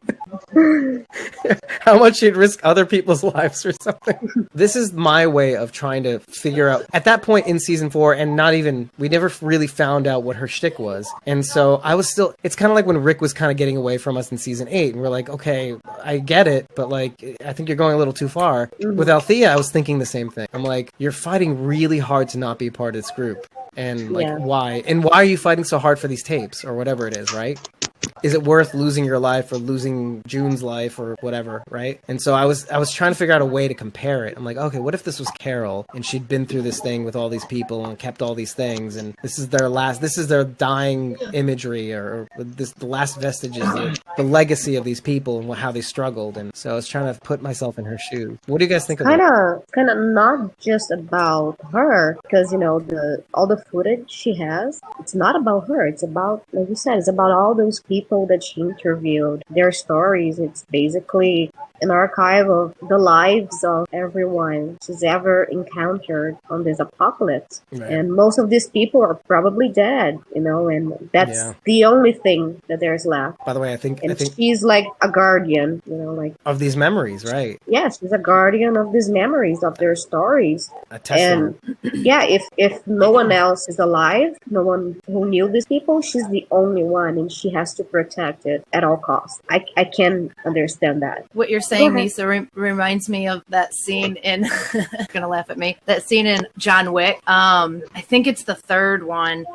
How much she'd risk other people's lives or something. This is my way of trying to figure out, at that point in season 4, and we never really found out what her shtick was. And so I was still, it's kind of like when Rick was kind of getting away from us in season 8, and we're like, okay, I get it, but I think you're going a little too far. With Althea, I was thinking the same thing. I'm like, you're fighting really hard to not be part of this group. And why? And why are you fighting so hard for these tapes or whatever it is, right? Is it worth losing your life or losing June's life or whatever, right? And so I was trying to figure out a way to compare it. I'm like, okay, what if this was Carol and she'd been through this thing with all these people and kept all these things, and this is their dying imagery or the last vestiges of the legacy of these people and how they struggled. And so I was trying to put myself in her shoes. What do you guys think of that? Kind of not just about her, because all the footage she has, it's not about her. It's about, like you said, it's about all those people people that she interviewed, their stories, it's basically an archive of the lives of everyone she's ever encountered on this apocalypse. Right. And most of these people are probably dead, and that's the only thing that there's left. By the way, I think she's like a guardian, of these memories, right? Yeah, she's a guardian of these memories, of their stories. A testament. And if no one else is alive, no one who knew these people, she's the only one, and she has to protect it at all costs. I can understand that. What you're saying, Lisa, reminds me of that scene in you're gonna laugh at me, that scene in John Wick. I think it's the third one.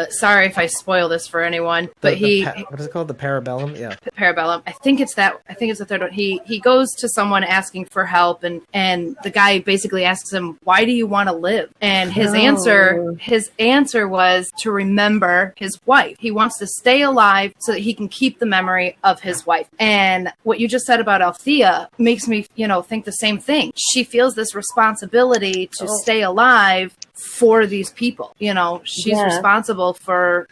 Sorry if I spoil this for anyone, but what is it called? The Parabellum? Yeah. Parabellum. I think it's the third one. He goes to someone asking for help, and the guy basically asks him, "Why do you want to live?" And his answer was to remember his wife. He wants to stay alive so that he can keep the memory of his wife. And what you just said about Althea makes me, think the same thing. She feels this responsibility to stay alive for these people. She's responsible for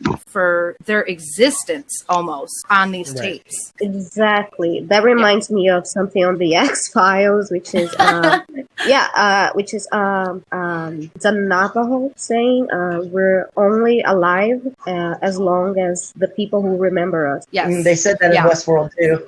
their existence almost on these tapes. Exactly. That reminds me of something on the X-Files, which is it's a Navajo saying, we're only alive as long as the people who remember us. Yes. They said that in Westworld too.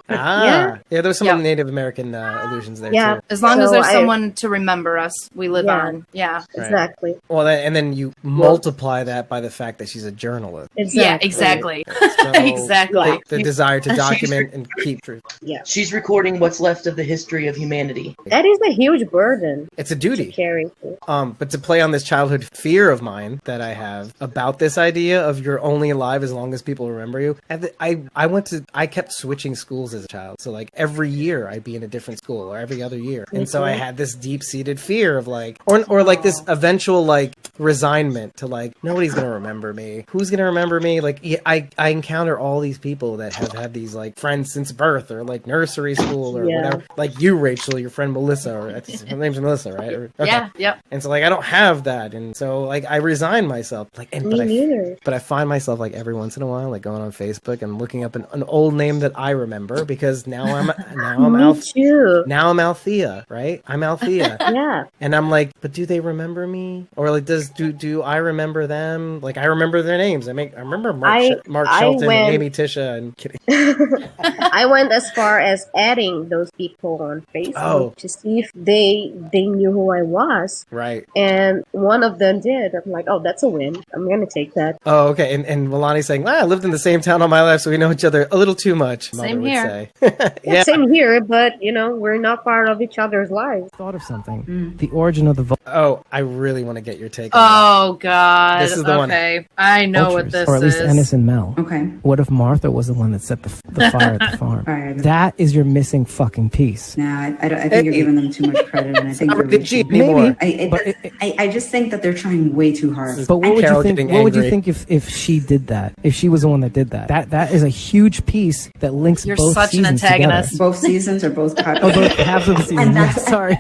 There was some Native American allusions there too. As long as there's someone to remember us, we live on. Yeah. Exactly. Well, and then you multiply that by the fact that she's a journalist. Exactly. Yeah, exactly. So, Exactly. The desire to document and keep truth. Yeah. She's recording what's left of the history of humanity. That is a huge burden. It's a duty. To carry. But to play on this childhood fear of mine that I have about this idea of you're only alive as long as people remember you. I kept switching schools as a child. So like every year I'd be in a different school, or every other year. And so I had this deep-seated fear of like, or like this eventual like resignment to like, nobody's gonna remember me. Who's gonna remember me? Like I encounter all these people that have had these like friends since birth, or like nursery school, or whatever. Like you, Rachel, your friend Melissa, or her name's Melissa, right? Yeah. Yep. And so like I don't have that, and so like I resign myself. Like, but I find myself like every once in a while like going on Facebook and looking up an old name that I remember, because now I'm Althea, right? I'm Althea. Yeah. And I'm like, but do they remember me? Or like do I remember them? Like I remember their names. I remember Mark Shelton and Amy Tisha and kidding. I went as far as adding those people on Facebook to see if they knew who I was. Right. And one of them did. I'm like, oh, that's a win. I'm gonna take that. Oh, okay. And Milani's saying, I lived in the same town all my life, so we know each other a little too much. Same here. Yeah, same here, but we're not part of each other's lives. Thought of something. The origin of the Oh, I really want to get your take on that. God. This is the one. I know what this is. Or at least Ennis and Mel. Okay. What if Martha was the one that set the fire at the farm? That is your missing fucking piece. Nah, I think you're giving them too much credit, and I think maybe. I just think that they're trying way too hard. But what would you think? What would you think if she did that? If she was the one that did that? That is a huge piece that links You're both such seasons an antagonist. Together. Both seasons or both parts? Oh, both halves of the season. Sorry.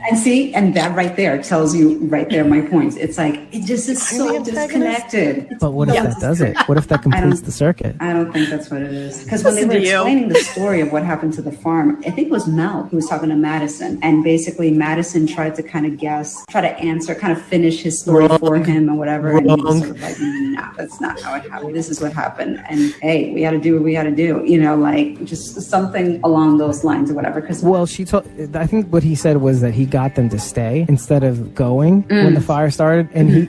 And that right there tells you right there my points. It's like it just is so disconnected. But what if that does it? What if that completes the circuit? I don't think that's what it is. Because when they were explaining the story of what happened to the farm, I think it was Mel who was talking to Madison, and basically Madison tried to kind of try to answer, kind of finish his story for him or whatever. And he was sort of like, no, that's not how it happened. This is what happened. And hey, we got to do what we got to do. Like just something along those lines or whatever. Because I think what he said was that he got them to stay instead of going when the fire started, and he,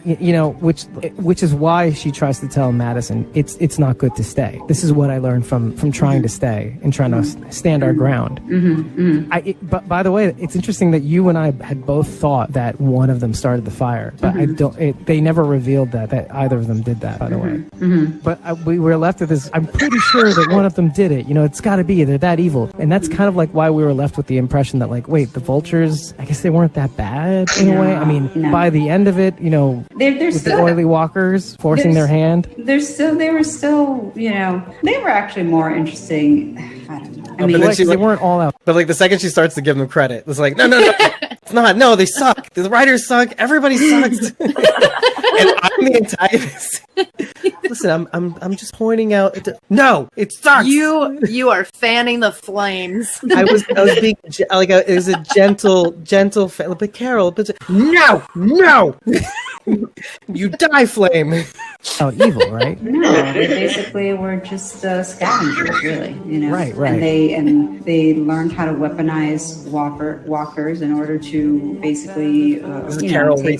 which is why she tries to tell Madison it's not good to stay. This is what I learned from trying to stay and trying to stand our ground. But by the way, it's interesting that you and I had both thought that one of them started the fire, but they never revealed that either of them did that, by the way. But we were left with this, I'm pretty sure that one of them did it. It's got to be, they're that evil. And that's kind of like why we were left with the impression that like, wait, the vultures, I guess they weren't that bad in a way. I mean, by the end of it, with the oily walkers forcing their hand. They were still, they were actually more interesting. I don't know. I mean, they weren't all out. But like the second she starts to give them credit, it's like, no. It's not. No, they suck. The writers suck. Everybody sucks. and I'm the antagonist. Listen, I'm just pointing out. No, it sucks. You are fanning the flames. I was being it was a gentle, but Carol, no, you die, flame. Oh, evil, right? No, they basically were just scavengers, really. Right. And they learned how to weaponize walkers in order to basically, take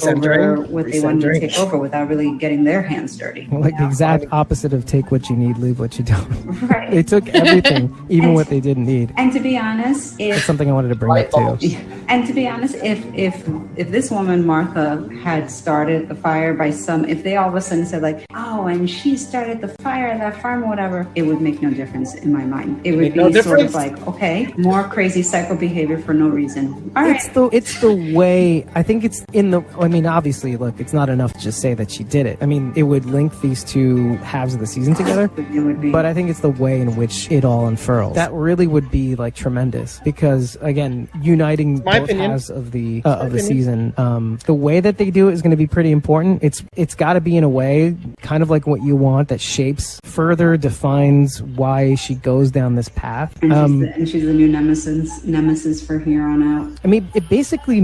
over what they wanted to take over without really getting their hands dirty. Like the exact opposite of take what you need, leave what you don't. Right. They took everything, even what they didn't need. And to be honest, That's something I wanted to bring up too. And to be honest, if this woman Martha had started the fire if they all of a sudden said like, oh, and she started the fire at that farm or whatever, it would make no difference in my mind. It would be sort of like, okay, more crazy psycho behavior for no reason. All right. It's the way, I think it's obviously, look, it's not enough to just say that she did it. I mean, it would link these two halves of the season together, It would be. but I think it's the way in which it all unfurls. That really would be like tremendous because, again, uniting both halves of the season, the way that they do it is going to be pretty important. It's got to be in a way kind of like what you want that further defines why she goes down this path. And she's the new nemesis for here on out. I mean, it basically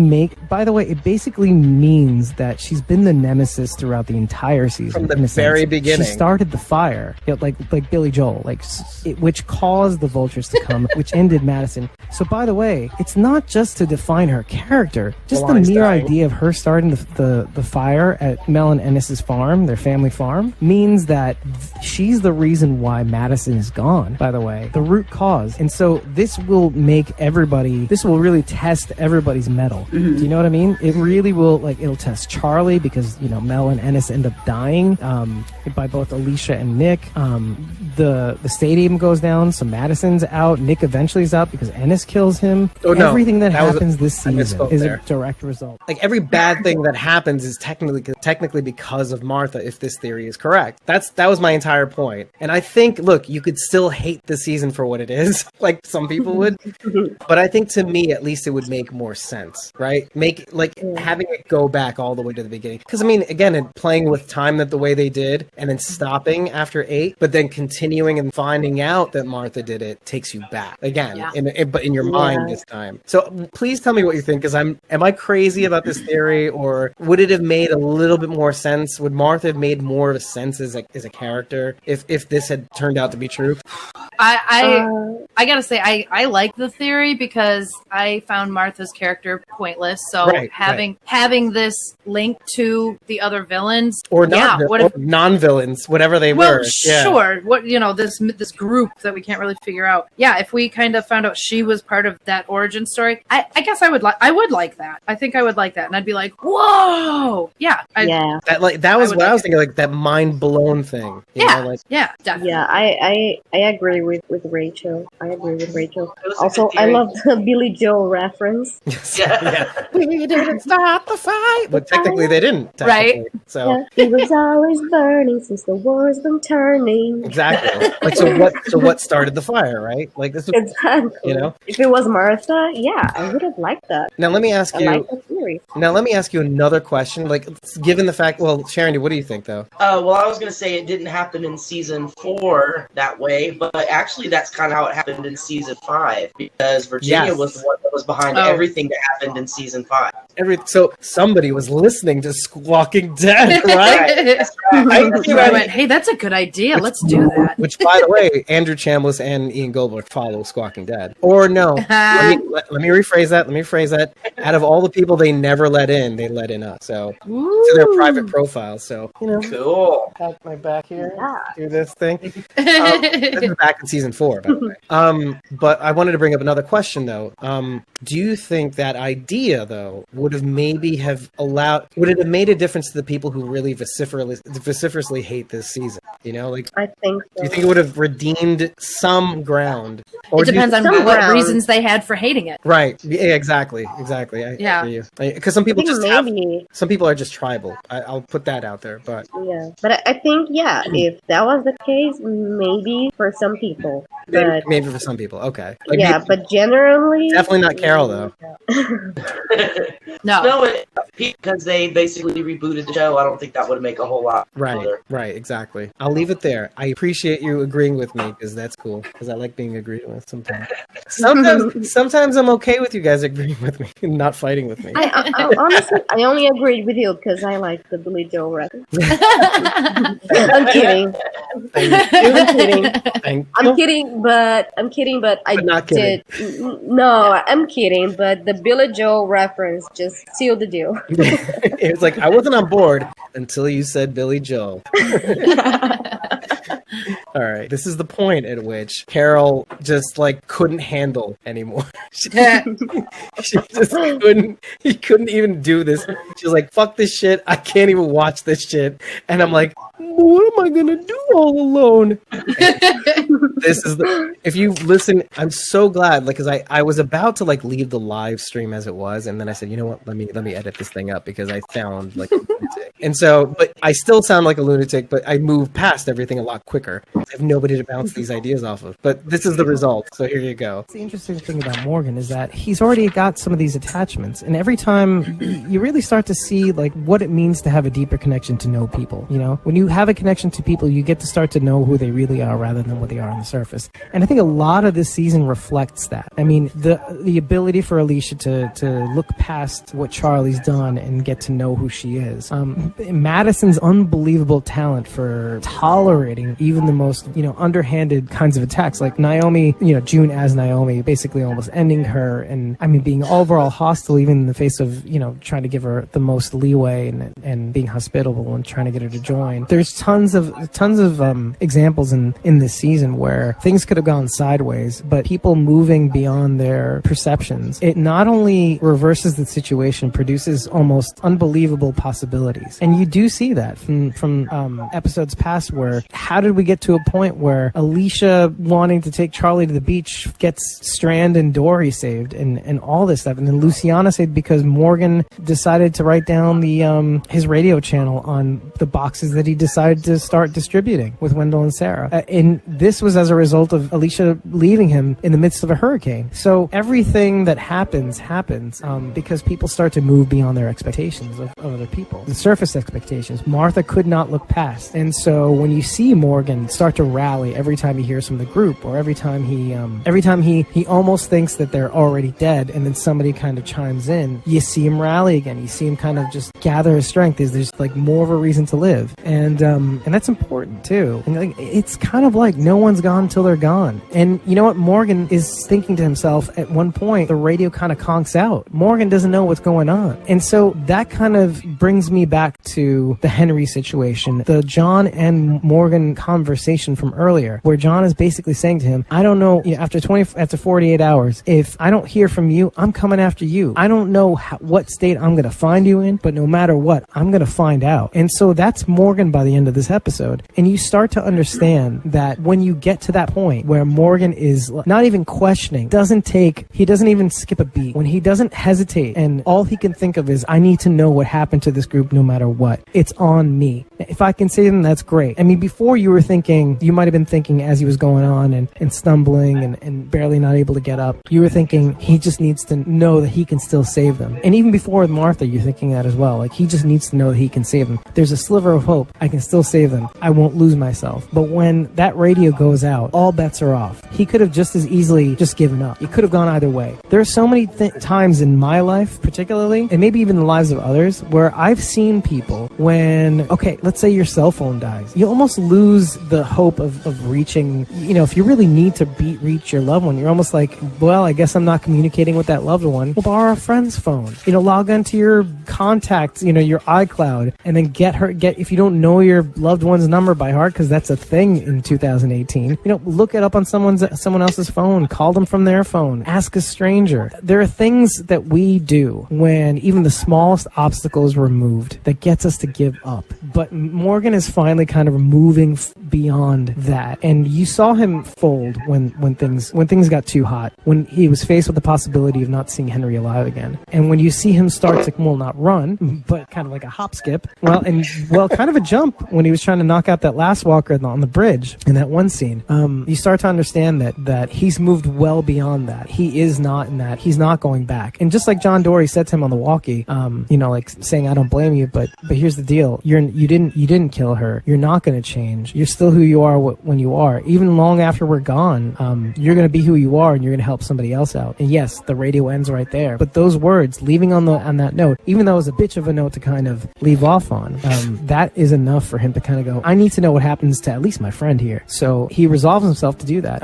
means that she's been the nemesis throughout the entire season. From the very beginning. She started the fire, like Billy Joel, which caused the vultures to come, which ended Madison. So, by the way, it's not just to define her character. Just the mere idea of her starting the fire at Mel and Ennis's farm, their family farm, means that she's the reason why Madison is gone, by the way. The root cause. And so this will really test everybody's mettle. Do you know what I mean? It really will, it'll test Charlie because, Mel and Ennis end up dying by both Alicia and Nick. The stadium goes down, so Madison's out. Nick eventually is out because Ennis kills him. Everything that happens this season is a direct result. Like every bad thing that happens is technically because of Martha, if this theory is correct. That was my entire point. And I think, look, you could still hate the season for what it is, like some people would. But I think to me, at least, it would make more sense, right? Having it go back all the way to the beginning. Because, I mean, again, playing with time the way they did, and then stopping after 8, but then continuing and finding out that Martha did it takes you back again, but in your mind this time. So please tell me what you think, because am I crazy about this theory, or would it have made a little bit more sense? Would Martha have made more of a sense as a character if this had turned out to be true? I gotta say I like the theory because I found Martha's character pointless. So having this link to the other villains or non-villains, whatever they were. Sure. What this group that we can't really figure out. Yeah, if we kind of found out she was part of that origin story, I guess I would like that. I think I would like that, and I'd be like, whoa, yeah. That was what I was thinking, like that mind blown thing. Definitely. Yeah, I agree with Rachel. Also, I love the Billy Joel reference. We didn't start the fight. But technically they didn't. Right. So it was always burning since the war's been turning. Exactly. So what started the fire, right? Like this was, exactly. If it was Martha, I would have liked that. Now let me ask you another question. Like, given the fact, Sharon, what do you think though? I was gonna say it didn't happen in season 4 that way, but actually that's kind of how it happened in season 5, because Virginia was the one that was behind everything that happened in season 5. So somebody was listening to Squawking Dead, right? I went, hey, that's a good idea. Let's do that. Which, by the way, Andrew Chambliss and Ian Goldberg follow Squawking Dead. Or no, let me rephrase that. Out of all the people they never let in, they let in us. So to their private profiles. So cool. Pat my back here. Do this thing. This is back in season 4, by the way. But I wanted to bring up another question though. Do you think that idea though would it have made a difference to the people who really vociferously hate this season? I think so. Do you think it would have redeemed some ground? Or it depends on what reasons they had for hating it. Right. Yeah, exactly. I hear you. Because some people some people are just tribal. I'll put that out there. But I think if that was the case, maybe for some people Maybe for some people, okay. But generally, definitely not Carol though. No, because they basically rebooted the show. I don't think that would make a whole lot. Right, exactly. I'll leave it there. I appreciate you agreeing with me because that's cool. Because I like being agreed with sometimes. Sometimes I'm okay with you guys agreeing with me and not fighting with me. I honestly, I only agreed with you because I like the Billy Joel record. I'm kidding. I'm kidding, but not kidding. No, I'm kidding, but the Billy Joel reference just sealed the deal. It was like I wasn't on board until you said Billy Joel. All right, this is the point at which Carol just like couldn't handle anymore. She just couldn't. He couldn't even do this. She's like, "Fuck this shit! I can't even watch this shit." And I'm like, "What am I gonna do all alone?" This is if you listen, I'm so glad, like, because I was about to like leave the live stream as it was, and then I said, you know what, let me edit this thing up because I sound like a lunatic. And so, but I still sound like a lunatic, but I move past everything a lot quicker. I have nobody to bounce these ideas off of. But this is the result, so here you go. The interesting thing about Morgan is that he's already got some of these attachments, and every time you really start to see like what it means to have a deeper connection to know people. You know, when you have a connection to people, you get to start to know who they really are rather than what they are on the surface. And I think a lot of this season reflects that. I mean, the ability for Alicia to look past what Charlie's done and get to know who she is. Madison's unbelievable talent for tolerating even the most, underhanded kinds of attacks, like Naomi, June as Naomi, basically almost ending her, and I mean, being overall hostile even in the face of, trying to give her the most leeway and being hospitable and trying to get her to join. There's tons of examples in this season where things could have gone sideways, but people moving beyond their perceptions, it not only reverses the situation, produces almost unbelievable possibilities. And you do see that from episodes past, where how did we get to a point where Alicia wanting to take Charlie to the beach gets Strand and Dory saved and all this stuff, and then Luciana saved because Morgan decided to write down the his radio channel on the boxes that he decided to start distributing with Wendell and Sarah. And this was as a result of Alicia leaving him in the midst of a hurricane. So everything that happens because people start to move beyond their expectations of other people. The surface expectations. Martha could not look past. And so when you see Morgan start to rally every time he hears from the group, or every time he almost thinks that they're already dead, and then somebody kind of chimes in, you see him rally again. You see him kind of just gather his strength. There's like more of a reason to live. And that's important too. And like, it's kind of like no one's gone till they're gone. And you know what? Morgan is thinking to himself at one point, the radio kind of conks out. Morgan doesn't know what's going on. And so that kind of brings me back to the Henry situation, the John and Morgan conversation from earlier, where John is basically saying to him, I don't know, after 48 hours, if I don't hear from you, I'm coming after you. I don't know what state I'm going to find you in, but no matter what, I'm going to find out. And so that's Morgan by the end of this episode. And you start to understand that when you get to that point where Morgan is not even questioning, he doesn't even skip a beat, when he doesn't hesitate, and all he can think of is, I need to know what happened to this group no matter what. It's on me. If I can save them, that's great. I mean, before you might have been thinking as he was going on and stumbling and barely not able to get up, you were thinking he just needs to know that he can still save them. And even before with Martha, you're thinking that as well. Like, he just needs to know that he can save them. There's a sliver of hope. I can still save them. I won't lose myself. But when that radio goes out, all bets are off. He could have just as easily just given up. It could have gone either way. There are so many times in my life, particularly, and maybe even the lives of others, where I've seen people when, let's say your cell phone dies. You almost lose the hope of reaching, if you really need to reach your loved one, you're almost like, well, I guess I'm not communicating with that loved one. Well, borrow a friend's phone. Log into your contacts, your iCloud, and then if you don't know your loved one's number by heart, because that's a thing in 2018, look it up on someone else's phone, call them from their phone, ask a stranger. There are things that we do when even the smallest obstacle is removed that gets us to give up. But Morgan is finally kind of moving beyond that, and you saw him fold when things got too hot, when he was faced with the possibility of not seeing Henry alive again. And when you see him start to, not run, but kind of like a hop skip, kind of a jump, jump when he was trying to knock out that last walker on the bridge in that one scene. You start to understand that he's moved well beyond that. He is not in that. He's not going back. And just like John Dory said to him on the walkie, like saying, "I don't blame you, but here's the deal: you didn't kill her. You're not going to change. You're still who you are when you are. Even long after we're gone, you're going to be who you are, and you're going to help somebody else out." And yes, the radio ends right there. But those words, leaving on that note, even though it was a bitch of a note to kind of leave off on, that is enough for him to kind of go, "I need to know what happens to at least my friend here." So he resolves himself to do that.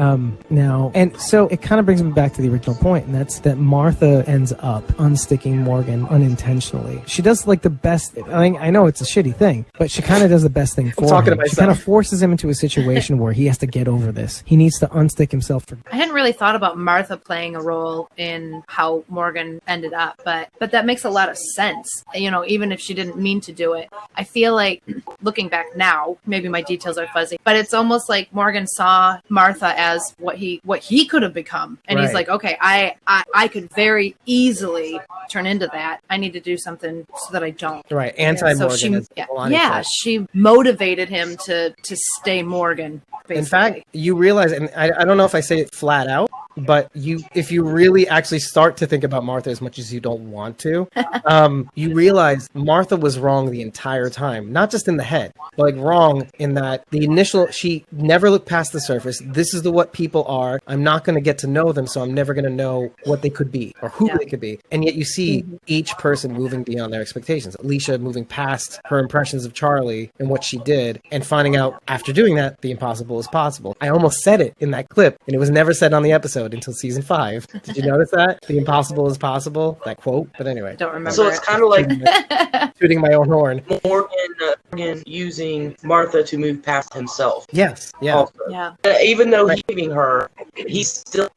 Now, and so it kind of brings me back to the original point, and that's that Martha ends up unsticking Morgan unintentionally. She does like the best. I know it's a shitty thing, but she kind of does the best thing for him. She kind of forces him into a situation where he has to get over this. He needs to unstick himself. I hadn't really thought about Martha playing a role in how Morgan ended up, but that makes a lot of sense. Even if she didn't mean to do it, I feel like looking back now, maybe my details are fuzzy, but it's almost like Morgan saw Martha as what he could have become, and he's like, okay, I could very easily turn into that. I need to do something so that I don't. Right, anti-Morgan. So she motivated him to stay Morgan. Basically. In fact, you realize, and I don't know if I say it flat out, but if you really actually start to think about Martha as much as you don't want to, you realize Martha was wrong the entire time. Not just in the head, but like wrong in that she never looked past the surface. This is what people are. I'm not going to get to know them, so I'm never going to know what they could be or who they could be. And yet you see each person moving beyond their expectations. Alicia moving past her impressions of Charlie and what she did, and finding out after doing that, the impossible is possible. I almost said it in that clip, and it was never said on the episode until season 5. Did you notice that? The impossible is possible, that quote. But anyway, don't remember. So it's kind of like shooting my own horn. Morgan using Martha to move past himself. Yes. Yeah. Also. Yeah. Even though he's leaving her, he's still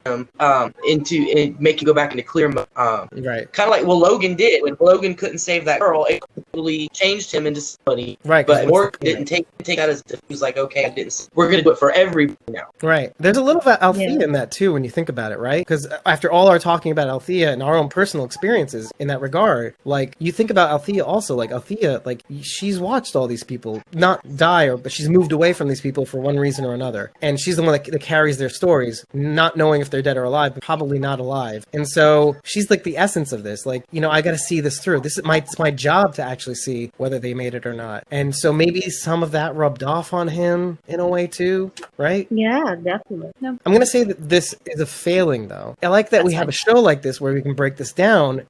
into making go back into clear mode. Right. Kind of like what Logan did when Logan couldn't save that girl. It totally changed him into somebody. Right. But Morgan didn't take out his. He was like, okay, we're gonna do it for everybody now. Right. There's a little bit of Althea in that too when you think about it, right? Because after all our talking about Althea and our own personal experiences in that regard, like you think about Althea also, like Althea, like she's watched all these people not die, but she's moved away from these people for one reason or another, and she's the one that carries their stories, not knowing if they're dead or alive, but probably not alive. And so she's like the essence of this. Like, I got to see this through. It's my job to actually see whether they made it or not. And so maybe some of that rubbed off on him in a way too, right? Yeah, definitely. I'm going to say that this is a failing, though. I like that we have a show like this where we can break this down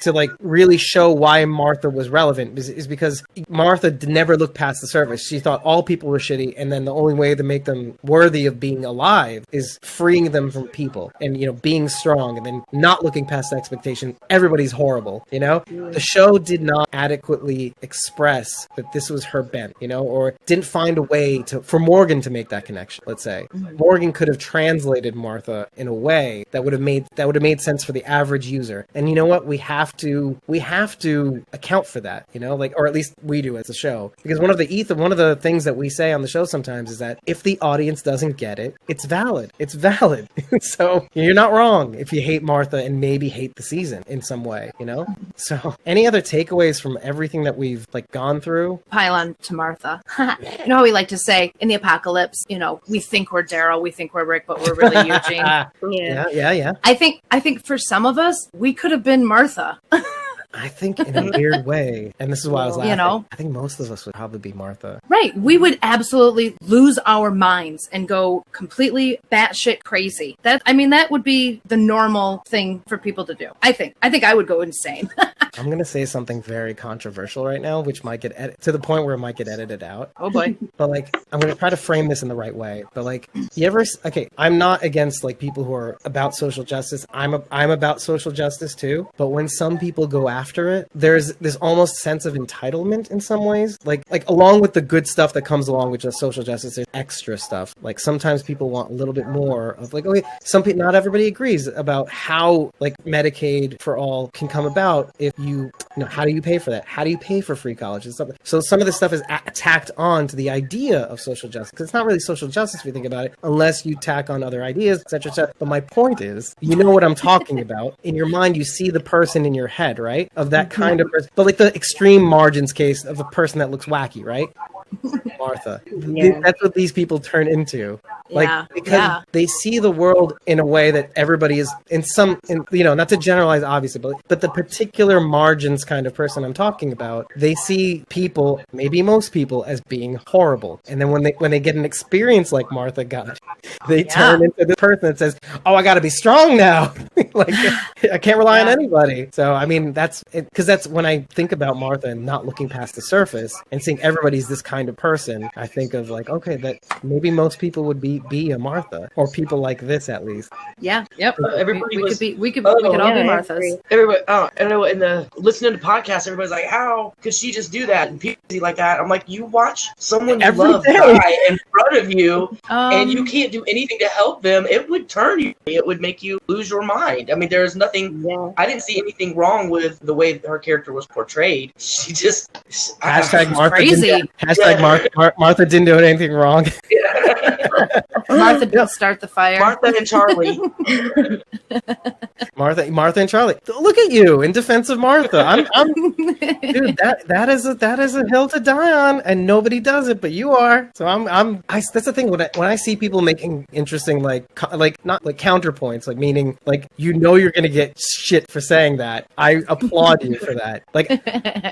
to like really show why Martha was relevant, is because Martha never looked past the surface. She thought all people were shitty, and then the only way to make them worthy of being alive is freeing them from people and, being strong, and then not looking past the expectation. Everybody's horrible, The show did not adequately express that this was her bent, or didn't find a way for Morgan to make that connection, let's say. Morgan could have translated Martha in a way that would have made sense for the average user. And you know what? We have to account for that, or at least we do as a show. Because one of the things that we say on the show sometimes is that if the audience doesn't get it, it's valid. It's valid. So you're not wrong if you hate Martha and maybe hate the season in some way, So any other takeaways from everything that we've like gone through? Pile on to Martha. You know how we like to say in the apocalypse, we think we're Daryl, we think we're Rick, but we're really Eugene. Yeah. I think for some of us, we could have been Martha. I think in a weird way, and this is why I was laughing, I think most of us would probably be Martha. Right. We would absolutely lose our minds and go completely batshit crazy. That would be the normal thing for people to do. I think I would go insane. I'm going to say something very controversial right now, which might get to the point where it might get edited out. Oh boy. But I'm going to try to frame this in the right way. But I'm not against people who are about social justice. I'm about social justice too. But when some people go after it, there's this almost sense of entitlement in some ways. Like along with the good stuff that comes along with just social justice, there's extra stuff. Like sometimes people want a little bit more of not everybody agrees about how Medicaid for all can come about. If how do you pay for that? How do you pay for free college and stuff? So some of this stuff is tacked on to the idea of social justice, because it's not really social justice if you think about it, unless you tack on other ideas, etc., etc. But my point is, you know what I'm talking about. In your mind, you see the person in your head, right? Of that kind of person, but the extreme margins case of a person that looks wacky, right? Martha. Yeah. That's what these people turn into. Like, Yeah, because yeah. they see the world in a way that everybody is not to generalize, obviously, but the particular margins kind of person I'm talking about, they see people, maybe most people, as being horrible. And then when they get an experience like Martha got, they turn into the person that says, oh, I got to be strong now. Like, I can't rely on anybody. So, I mean, that's when I think about Martha and not looking past the surface and seeing everybody's this kind of person, I think of like, okay, that maybe most people would be a Martha, or people like this at least. Yeah. Yep. Everybody we could all be Marthas. Everybody, I know. In the listening to podcasts, everybody's like, "How could she just do that?" And people like that. I'm like, you watch someone you love die in front of you, and you can't do anything to help them. It would turn you. It would make you lose your mind. I mean, there's nothing. Yeah. I didn't see anything wrong with the way her character was portrayed. She just hashtag Martha crazy. Martha didn't do anything wrong. Martha didn't start the fire. Martha and Charlie. Martha and Charlie. Look at you in defense of Martha. I'm dude. That is a hill to die on, and nobody does it, but you are. So that's the thing when I see people making interesting not like counterpoints, like meaning like you're gonna get shit for saying that. I applaud you for that. Like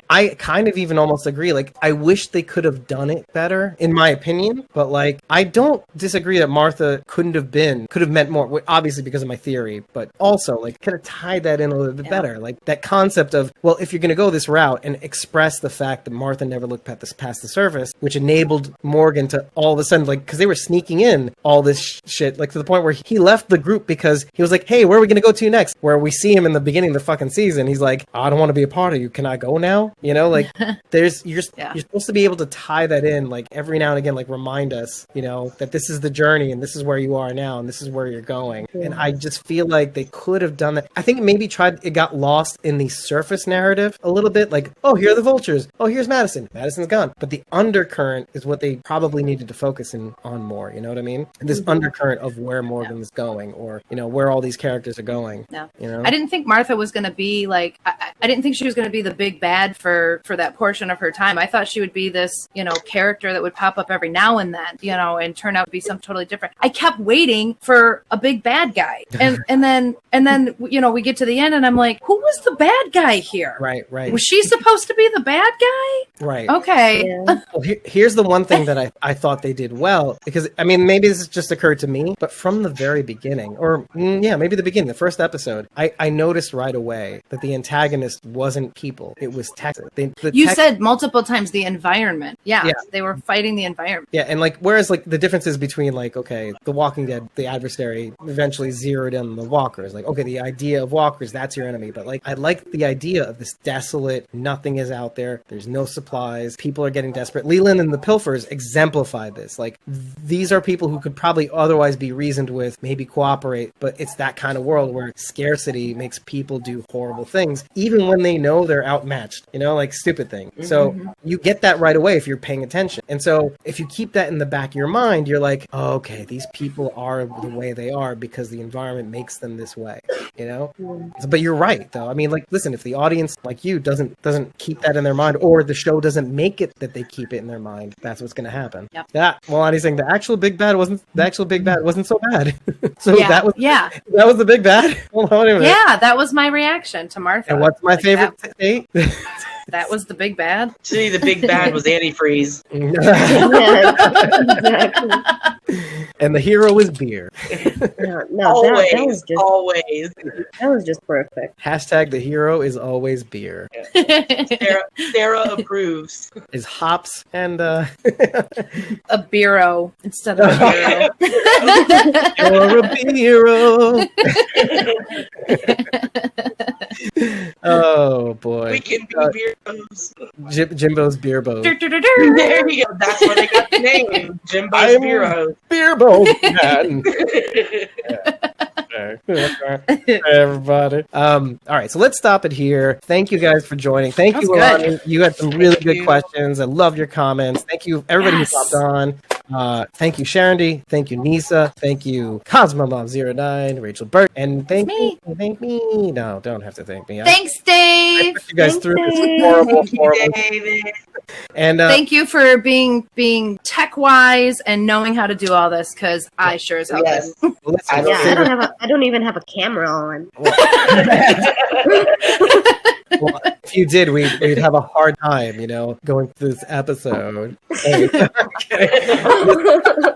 I kind of even almost agree. Like I wish they could have done it better, in my opinion. But like I don't disagree that Martha could have meant more, obviously because of my theory, but also like could have tied that in a little bit better. Like that concept of, well, if you're going to go this route and express the fact that Martha never looked past the surface, which enabled Morgan to all of a sudden, like, because they were sneaking in all this shit, like to the point where he left the group because he was like, hey, where are we going to go to next? Where we see him in the beginning of the fucking season, he's like, I don't want to be a part of you. Can I go now? You know, like you're supposed to be able to tie that in, like every now and again, like remind us, that this is the journey and this is where you are now and this is where you're going. Yeah. And I just feel like they could have done that. I think maybe it got lost in the surface narrative a little bit, like, oh, here are the vultures. Oh, here's Madison. Madison's gone. But the undercurrent is what they probably needed to focus on more. You know what I mean? This undercurrent of where Morgan's going, or, where all these characters are going. No. I didn't think Martha was going to be like, I didn't think she was going to be the big bad for that portion of her time. I thought she would be this, character that would pop up every now and then, and turn out to be something totally different. I kept waiting for a big bad guy. And then we get to the end and I'm like, who was the bad guy here? Right. Was she supposed to be the bad guy? Right. Okay. Yeah. Well, here's the one thing that I thought they did well, because, I mean, maybe this just occurred to me, but from the very beginning, or maybe the beginning, the first episode, I noticed right away that the antagonist wasn't people. It was Texas. You said multiple times the environment. Yeah. They were fighting the environment. Yeah. And like, whereas like the differences between like, okay, The Walking Dead, the adversary eventually zeroed in the walkers. Like, okay, the idea of walkers, that's your enemy. But like, I like the idea of this desolate, nothing is out there. There's no supplies. People are getting desperate. Leland and the Pilfers exemplified this. Like, these are people who could probably otherwise be reasoned with, maybe cooperate, but it's that kind of world where scarcity makes people do horrible things, even when they know they're outmatched, like stupid things. Mm-hmm. So you get that right away if you're paying attention. And so if you keep that in the back of your mind, you're like, oh, okay, these people are the way they are because the environment makes them this way, But you're right, though. I mean, like, listen, if the audience like you doesn't keep that in their mind, or the show doesn't make it that they keep it in their mind, that's what's going to happen. Yep. Yeah. Well, Annie's saying the actual big bad wasn't so bad. So that was the big bad. Hold on a minute. Yeah, that was my reaction to Martha. And what's my favorite state? That was the big bad. See, the big bad was antifreeze. And the hero is beer. Always. That was just perfect. Hashtag the hero is always beer. Sarah approves. Is hops and a beero instead of a beero. You're a beero. Oh boy. We can be beeros. Jimbo's beer boat. There you go. That's where they got the name. Jimbo's beeros. Beer boat man. Everybody. All right, so let's stop it here. Thank you guys for joining. Thank you, Alani. You had some really good questions. I love your comments. Thank you, everybody who popped on. Thank you, Sharondy. Thank you, Nisa. Thank you, CosmoMom09, Rachel Burt. And thank me. No, don't have to thank me. Thanks, Dave. I put you guys through this horrible. And thank you for being tech wise and knowing how to do all this, because I sure as hell didn't. I don't even have a camera on. Well, if you did, we'd have a hard time, going through this episode.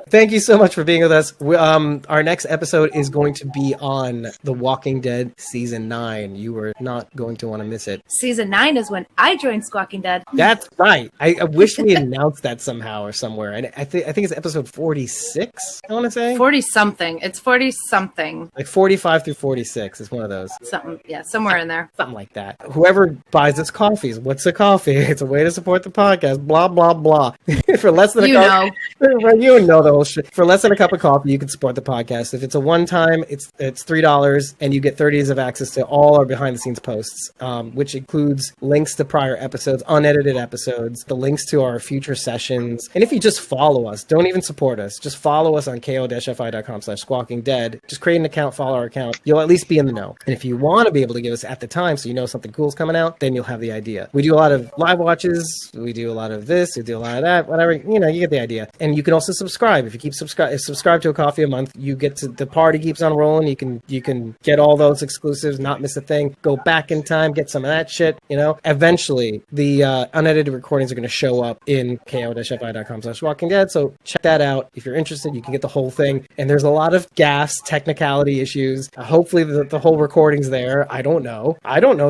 Thank you so much for being with us. Our next episode is going to be on The Walking Dead Season 9. You are not going to want to miss it. Season 9 is when I joined Squawking Dead. That's right. I wish we announced that somehow or somewhere. And I think it's episode 46, I want to say. 40-something. It's 40-something. Like 45 through 46 is one of those. Somewhere in there. Something like that. Whoever buys us coffees, what's a coffee? It's a way to support the podcast, blah, blah, blah. For less than you know the whole shit. For less than a cup of coffee, you can support the podcast. If it's a one-time, it's $3, and you get 30 days of access to all our behind-the-scenes posts, which includes links to prior episodes, unedited episodes, the links to our future sessions. And if you just follow us, don't even support us, just follow us on ko-fi.com/squawkingdead. Just create an account, follow our account. You'll at least be in the know. And if you want to be able to give us at the time, so you know something cool is coming out, then you'll have the idea. We do a lot of live watches. We do a lot of this. We do a lot of that. Whatever. You get the idea. And you can also subscribe. If you keep subscribe to a coffee a month, you get to the party keeps on rolling. You can get all those exclusives, not miss a thing. Go back in time, get some of that shit. Eventually the unedited recordings are going to show up in ko-fi.com/walkingdead. So check that out. If you're interested, you can get the whole thing. And there's a lot of gas technicality issues. Hopefully the whole recording's there. I don't know.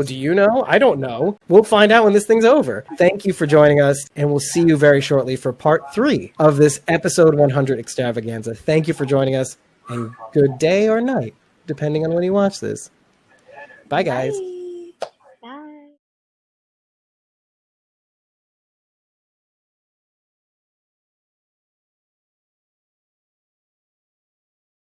Do you know? I don't know. We'll find out when this thing's over. Thank you for joining us, and we'll see you very shortly for part 3 of this episode 100 extravaganza. Thank you for joining us, and good day or night, depending on when you watch this. Bye, guys. Bye.